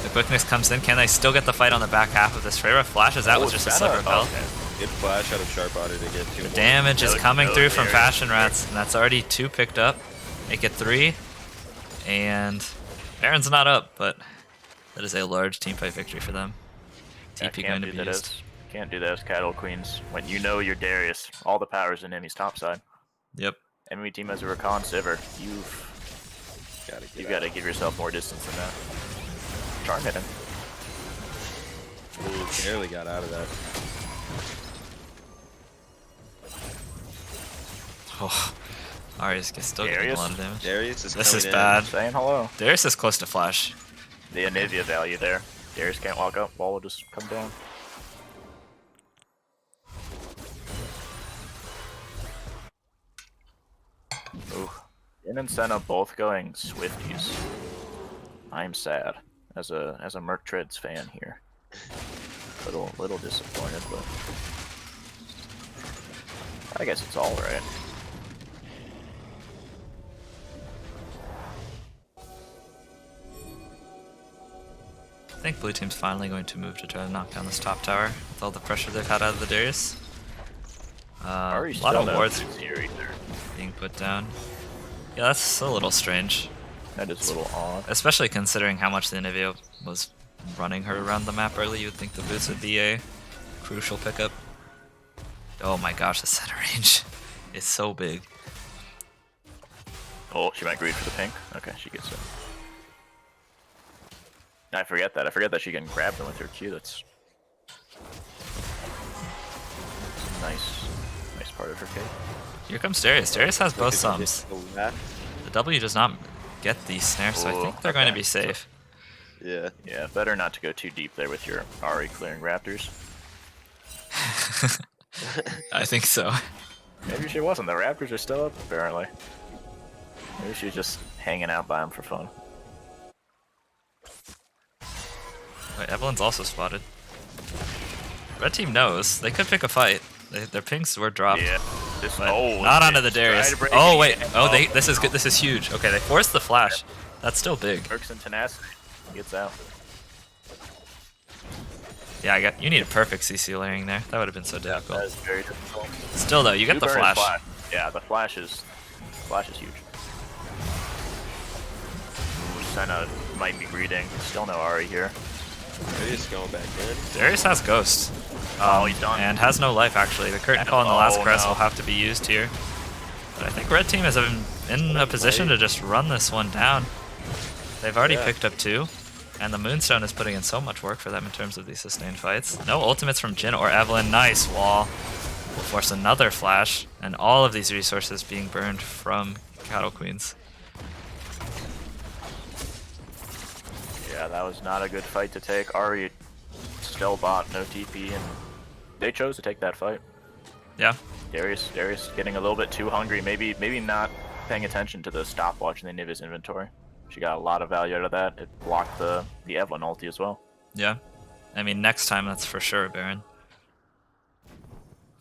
The quickness comes in. Can they still get the fight on the back half of this? Freyra flashes out with just a sliver of health. Good flash out of Sharp Otter to get 2 The more. damage is Really coming good through from there. Fashion Rats, and that's already 2 picked up. Make it 3. And Baron's not up, but that is a large teamfight victory for them. TP going to be used. Can't do that as Cattle Queens. When you know you're Darius, all the power's in enemy's top side. Yep. Enemy team has a Recon Sivir. You've got to give yourself more distance than that. Charm hit him. Ooh, barely got out of that. Oh, Arius still getting a Darius? lot of damage. Darius is This coming is in. bad. Saying hello. Darius is close to flash. The Anivia value there. Darius can't walk up. Wall will just come down. Ooh. Jhin and Senna both going Swifties. I'm sad as a Merc Treads fan here. Little disappointed, but I guess it's all right. I think blue team's finally going to move to try to knock down this top tower with all the pressure they've had out of the Darius. A lot of wards here either. being put down. Yeah, that's a little strange. That is a little odd. Especially considering how much the Anivia was running her around the map early, you would think the boots would be a crucial pickup. Oh my gosh, the center range is so big. Oh, she might greed for the pink. Okay, she gets it. I forget that. I forget that she can grab them with her Q. That's a nice part of her cake. Here comes Darius. Darius has both Looking to sums. hit the left. The W does not get the snare, so I Ooh, think they're going to okay. be safe. Yeah. Yeah, better not to go too deep there with your Ari clearing Raptors. I think so. Maybe she wasn't. The Raptors are still up, apparently. Maybe she was just hanging out by them for fun. Wait, Evelyn's also spotted. Red team knows. They could pick a fight. Their pings were dropped. Yeah. This, But oh, not onto the it's trying Darius. to break Oh it. wait. Oh, Oh, this is good. This is huge. Okay, they forced the flash. That's still big. Works in tenacity. Gets out. Yeah, you need a perfect CC layering there. That would have been so That difficult. is very difficult. Still though, you get the Two burn flash. Yeah, the flash is huge. Ooh, Senna might be greeting. Still no Ari here. They're just going back in. Darius has Ghost. Oh, he's done. And has no life actually. The curtain call in the last Oh, crest no. will have to be used here. But I think Red team is in a position to just run this one down. They've already picked up 2. And the Moonstone is putting in so much work for them in terms of these sustained fights. No ultimates from Jin or Evelyn. Nice wall. Will force another flash. And all of these resources being burned from Cattle Queens. Yeah, that was not a good fight to take. Ari still bought no TP, and they chose to take that fight. Yeah. Darius getting a little bit too hungry. Maybe not paying attention to the stopwatch in the Nive's inventory. She got a lot of value out of that. It blocked the Evelyn ulti as well. Yeah. I mean, next time that's for sure, Baron.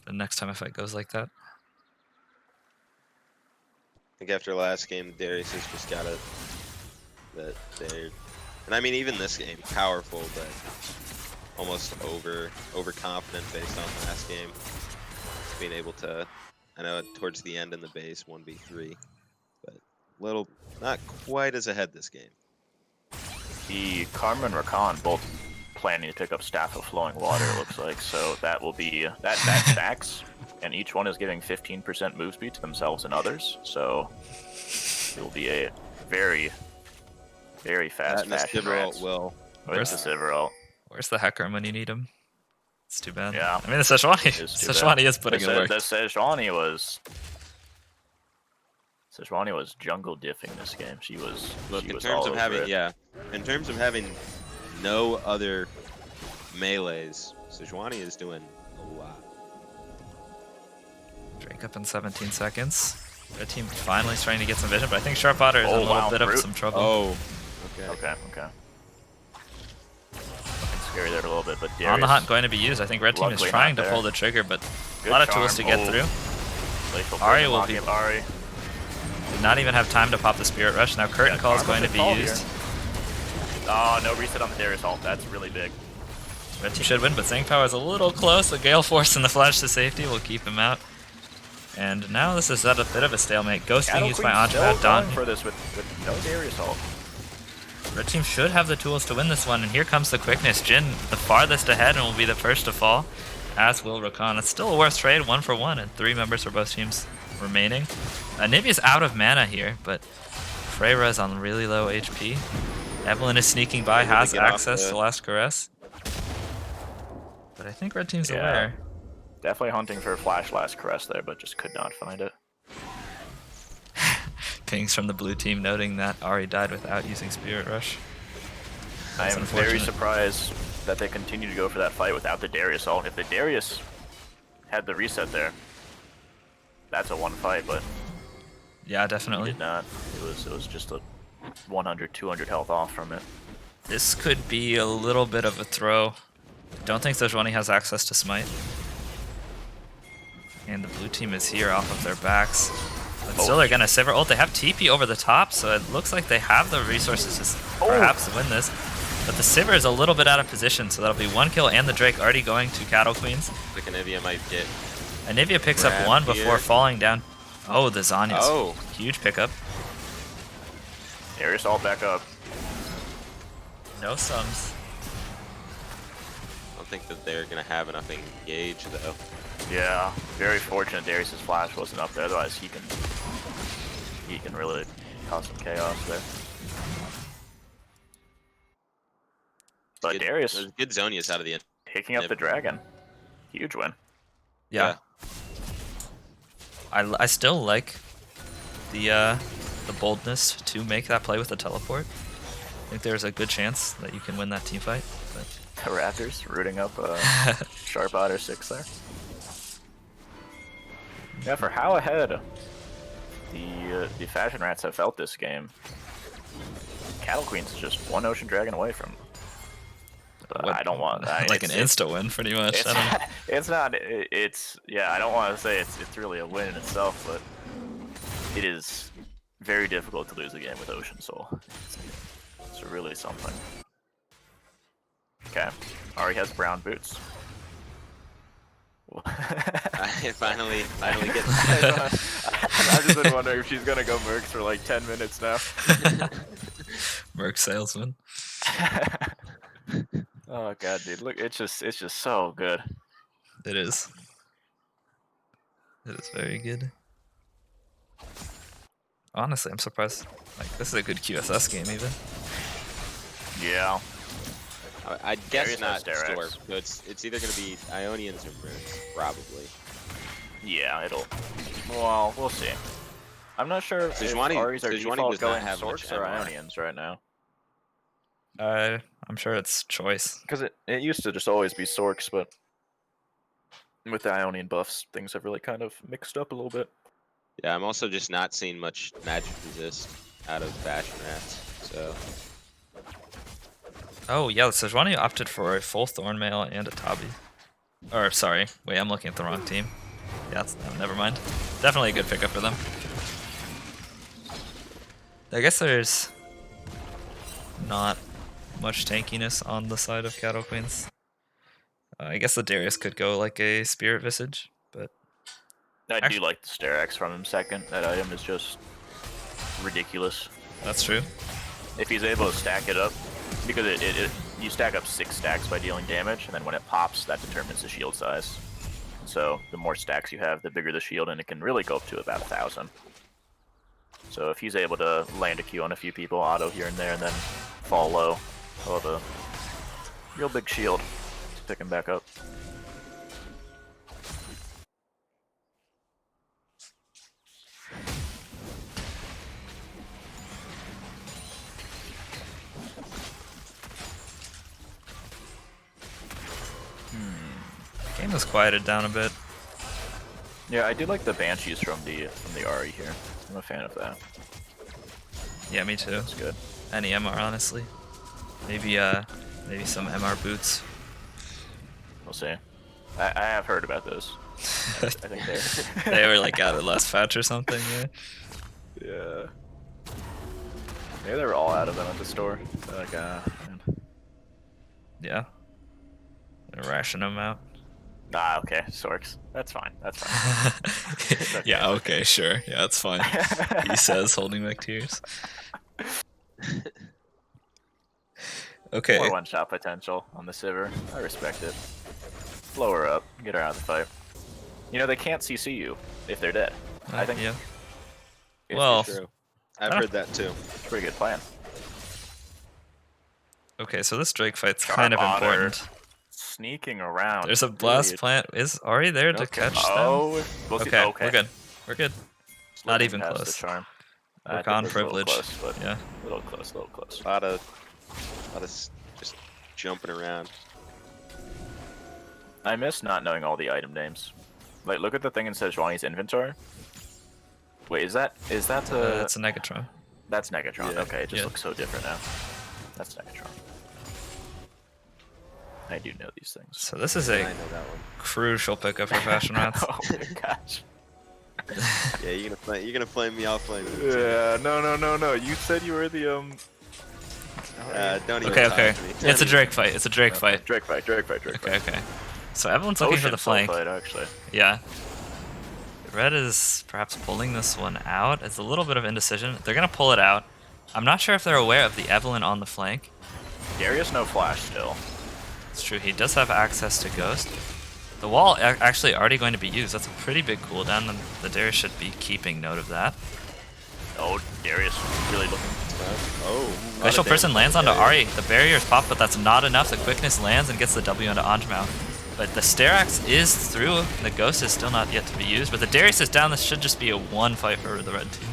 The next time a fight goes like that. I think after last game, Darius has just got it. That they're, and I mean even this game, powerful, but almost overconfident based on last game. Being able to, I know towards the end in the base 1v3, but not quite as ahead this game. The Karma and Rakan both planning to pick up Staff of Flowing Water, it looks like. So that will be that stacks, and each one is giving 15% move speed to themselves and others. So it will be a very, very fast fashion. Will. Where's the Sivir ult? Where's the Hecarim when you need him? It's too bad. Yeah. I mean, the Sejuani is putting in work. The Sejuani was jungle diffing this game. She was. Look, she in was terms all of over having, it. in terms of having no other melees, Sejuani is doing a lot. Drake up in 17 seconds. Red team finally starting to get some vision, but I think Sharpwater is in a little bit of some trouble. Oh, okay. Okay. Looking scary there a little bit, but On Darius the hunt going to be used. I think Red team is luckily trying not to pull there. the trigger, but Good a lot of charm. tools to get Oh. through. Lethal Ari poison will locking be- up Ari. Did not even have time to pop the Spirit Rush. Now curtain call is Karma's going to be call used. here. Oh, no reset on the Darius ult. That's really big. Red team should win, but Zhang Power is a little close. The Gale Force and the flash to safety will keep him out. And now this is at a bit of a stalemate. Ghost being Cattle used by Queen's still Antipat going Dawn. for this with no Darius ult. Red team should have the tools to win this one, and here comes the quickness. Jin, the farthest ahead, and will be the first to fall, as will Rakan. It's still a worth trade, 1 for 1, and 3 members for both teams remaining. Nivea's out of mana here, but Freyra is on really low HP. Evelyn is sneaking by, Able to has get off access the- to Last Caress. But I think Red team's Yeah. aware. Definitely hunting for a flash last caress there, but just could not find it. Pings from the blue team noting that Ari died without using Spirit Rush. I That's am very unfortunate. surprised that they continue to go for that fight without the Darius ult. If the Darius had the reset there, that's a one fight, but Yeah, he definitely. did not. It was just a 100, 200 health off from it. This could be a little bit of a throw. Don't think Sejuani has access to Smite. And the blue team is here off of their backs. But still, they're gonna Sivir ult. They have TP over the top, so it looks like they have the resources to perhaps win this. But the Sivir is a little bit out of position, so that'll be 1 kill and the Drake already going to Cattle Queens. Like Anivia might get. Anivia picks up Grab 1 before here. falling down. Oh, the Zanya's Oh. huge pickup. Darius ult back up. No sums. I don't think that they're gonna have enough engage though. Yeah, very fortunate Darius's flash wasn't up there, otherwise he can really cause some chaos there. But Good- Darius there's good Zonias out of the end. picking up the dragon. Huge win. Yeah. I still like the the boldness to make that play with the teleport. I think there's a good chance that you can win that team fight. But The Raptors rooting up Sharp Otter 6 there. Yeah, for how ahead the Fashion Rats have felt this game, Cattle Queen's is just one Ocean Dragon away from. I don't want like an insta win, pretty much. It's, it's not. It's yeah. I don't want to say it's really a win in itself, but it is very difficult to lose a game with Ocean Soul. It's really something. Okay, Ari has brown boots. I finally get. I've just been wondering if she's gonna go Mercs for like 10 minutes now. Merc salesman. Oh god, dude! Look, it's just so good. It is. It is very good. Honestly, I'm surprised. Like, this is a good QSS game, even. Yeah. I guess Darius not has Stork, Sterex. but it's either gonna be Ionians or Moons, probably. Yeah, it'll. Well, we'll see. I'm not sure if Sejuani- Ari's are Sejuani default does not going have much Sorks or MR. Ionians right now. I'm sure it's choice. Because it used to just always be Sorks, but with the Ionian buffs, things have really kind of mixed up a little bit. Yeah, I'm also just not seeing much magic resist out of Fashion Rats, so. Oh, yeah, Sejuani opted for a full Thornmail and a Tabi. Or, sorry. Wait, I'm looking at the wrong team. Yeah, no, never mind. Definitely a good pickup for them. I guess there's not much tankiness on the side of Cattle Queens. I guess the Darius could go like a Spirit Visage, but I do like the Sterex from him second. That item is just ridiculous. that's true. If he's able to stack it up, because you stack up 6 stacks by dealing damage, and then when it pops, that determines the shield size. So the more stacks you have, the bigger the shield, and it can really go up to about 1,000. So if he's able to land a Q on a few people, auto here and there, and then fall low, he'll have a real big shield to pick him back up. Game has quieted down a bit. Yeah, I do like the Banshees from the Ari here. I'm a fan of that. Yeah, me too. It's good. Any MR, honestly. Maybe maybe some MR boots. We'll see. I have heard about those. I think they're They were like out of last patch or something, yeah. Yeah. Maybe they were all out of them at the store. Like, man. Yeah. They're rationing them out. Ah, okay, Sorks. That's fine. That's fine. Okay. Yeah, okay, sure. Yeah, it's fine. He says, holding back tears. Okay. More one-shot potential on the Sivir. I respect it. Blow her up. Get her out of the fight. You know, they can't CC you if they're dead. I think yeah. it's Well, True. I've heard that too. a pretty good plan. okay, so this Drake fight's Sharp kind of Otter. important. Sneaking around. There's a blast Really- plant. Is Ari there to Okay. catch them? Oh, we'll see. Okay, Okay, we're good. We're good. Not Slipping even past close. The charm. I We're think on it's a little privilege. Close, but Yeah. a little close, a little close. A lot of just jumping around. I miss not knowing all the item names. Like, look at the thing in Sejuani's inventory. Wait, is that It's a Negatron. that's Negatron? Yeah. Okay, it just Yeah. looks so different now. That's Negatron. I do know these things. So this is I a know that one. crucial pickup for Fashion Rats. Oh my gosh. Yeah, you're gonna flame me. I'll flame you. Yeah, no. You said you were the Don't even Okay, talk okay. to me. It's a Drake fight. It's a Drake fight. Drake fight. Okay, okay. So everyone's looking for the flank. Fight, actually. Yeah. Red is perhaps pulling this one out. It's a little bit of indecision. They're going to pull it out. I'm not sure if they're aware of the Evelyn on the flank. Darius no flash still. It's true, he does have access to Ghost. The wall actually already going to be used. That's a pretty big cooldown, and the Darius should be keeping note of that. Oh, Darius really looking. Glacial Person lands onto Ari. The barriers pop, but that's not enough. The quickness lands and gets the W onto Anjumau. But the Sterax is through. The Ghost is still not yet to be used. But the Darius is down. This should just be a one fight for the red team.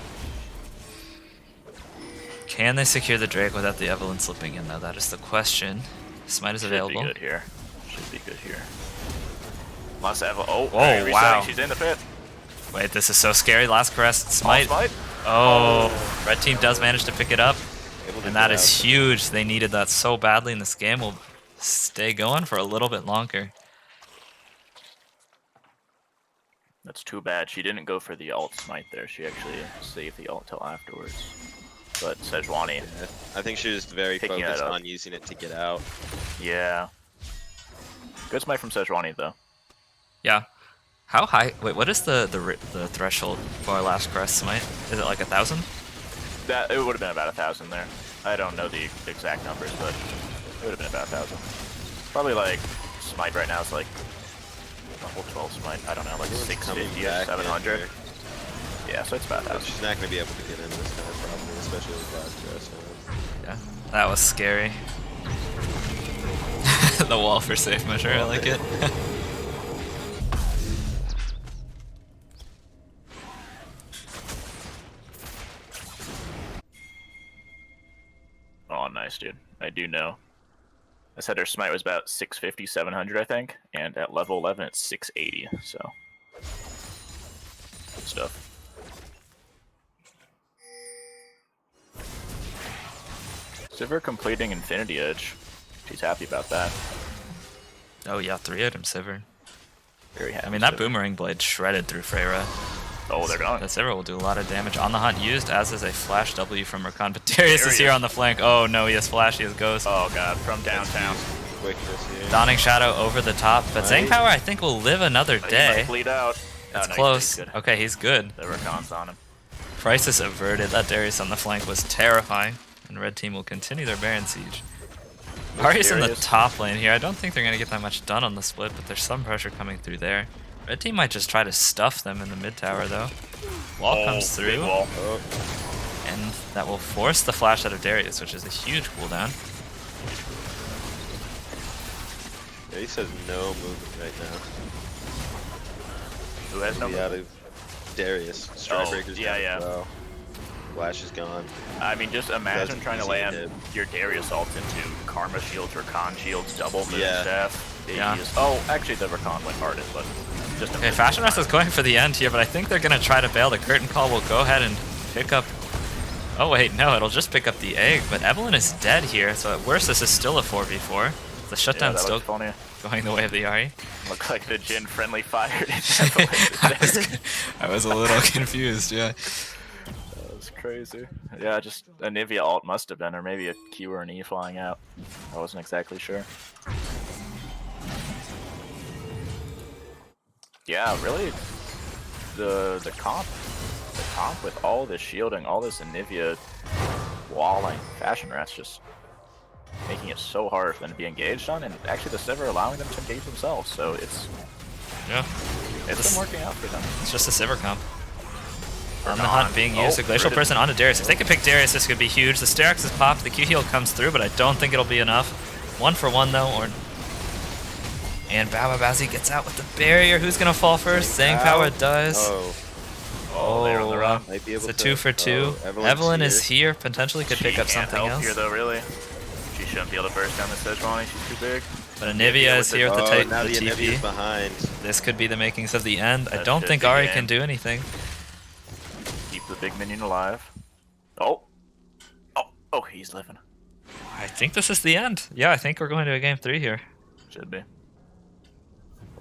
Can they secure the Drake without the Evelyn slipping in, though? That is the question. Smite is available. Should be good here. Should be good here. Unless Evelyn... Oh, Whoa, resetting. wow. She's in the pit. Wait, this is so scary. Last caress, Smite. Smite. Oh, red team does manage to pick it up. Able to And that get is out. huge. They needed that so badly, and this game will stay going for a little bit longer. That's too bad. She didn't go for the ult smite there. She actually saved the ult till afterwards. But Sejuani, Yeah, I think she was very Picking focused that up. on using it to get out. yeah. Good smite from Sejuani though. Yeah. How high? Wait, what is the threshold for our last crest smite? Is it like 1,000? That it would have been about 1,000 there. I don't know the exact numbers, but it would have been about 1,000. Probably like smite right now is like a whole 12 smite. I don't know, like Everyone's coming 650 or back in 700. here. Yeah, so it's about But 1,000. she's not going to be able to get in this time, probably, especially with last dress. Yeah. That was scary. The wall for safe measure, I like it. Oh, nice, dude. I do know. I said her smite was about 650, 700, I think, and at level 11 it's 680, so. Good stuff. Sivir completing Infinity Edge. She's happy about that. Oh yeah, 3-item Sivir. Very happy. I mean, that Sivir. boomerang blade shredded through Freyra. Oh, they're gone. That Sivir will do a lot of damage. On the hunt used, as is a flash W from Rakan. But Darius is here Darius. on the flank. Oh no, he has flash, he has Ghost. Oh god, from downtown. Quickness here. Donning Shadow over the top. But Zang Right. Power, I think, will live another But he might day. bleed out. It's Oh, no, close. He's good. Okay, he's good. The Rakan's on him. Crisis averted. That Darius on the flank was terrifying. And red team will continue their Baron siege. Ahri's in the Darius. top lane here. I don't think they're going to get that much done on the split, but there's some pressure coming through there. Red team might just try to stuff them in the mid tower, though. Wall comes Big through, wall. Oh, and that will force the flash out of Darius, which is a huge cooldown. yeah, he says no movement right now. Who has no Be out of Darius. Stridebreaker's yeah, down yeah. as well. Flash is gone. I mean, just imagine That's trying to easy land hit. your Darius ult into Karma shields or Khan shields, double moon Yeah. staff. Yeah. Oh, actually the Rakan went hardest, but just Okay, Fashion Rest is going for the end here, but I think they're going to try to bail. The Curtain Call will go ahead and pick up... Oh wait, no, it'll just pick up the egg, but Evelyn is dead here, so at worst this is still a 4v4. The shutdown that still looks funny. going the way of the Ahri. Look like the Jin friendly fired. I was a little confused, yeah. That was crazy. Yeah, just a Nivea ult must have been, or maybe a Q or an E flying out. I wasn't exactly sure. Yeah, really, the comp with all this shielding, all this Nivea walling, Fashion Rat's just making it so hard for them to be engaged on, and actually the Sivir allowing them to engage themselves. So it's Yeah, been working out for them. it's just a Sivir comp. On the Rakan. hunt being used, Oh, the Glacial Ridden. Prison onto Darius. If they can pick Darius, this could be huge. The Sterak's is popped, the Q heal comes through, but I don't think it'll be enough. 1 for 1 though, or... And Bababazi gets out with the barrier. Who's gonna fall first? Zang Power does. Oh, They're on the run. might be It's able a to. 2 for 2. Oh, Evelyn is here, potentially could She pick up can't something help else. here though, really. She shouldn't be able to burst down the Sejuani. She's too big. But Anivia is here with Oh, the, now the TP. Anivia's behind. This could be the makings of the end. I That don't should think be Ahri the can end. do anything. Keep the big minion alive. Oh. Oh, he's living. I think this is the end. Yeah, I think we're going to a game 3 here. Should be.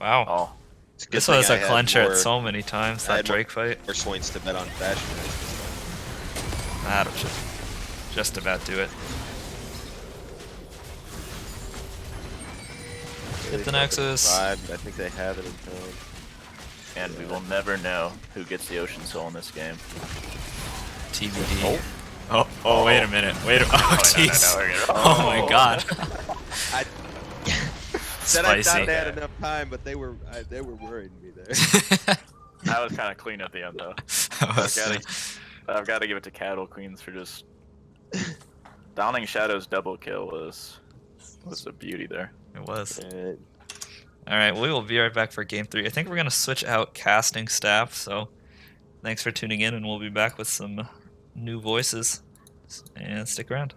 Wow. Oh. It's a good This thing was I a had clencher more- at so many times, I that had more- Drake fight. More points to bet on Fashion Rest this time. That'll just about do it. Hit the Really Nexus. Vibe. I think they have it in time. And we will never know who gets the Ocean Soul in this game. TBD. Oh, wait a minute. Wait a minute. Oh, no, jeez. we're good. Oh my god. I said I Spicy. thought they had enough time, but they were worrying me there. That was kind of clean at the end, though. I've got to give it to Cattle Queens for just Downing Shadow's double kill was a beauty there. It was. Alright. Alright, we will be right back for game 3. I think we're going to switch out casting staff, so thanks for tuning in, and we'll be back with some new voices. and stick around.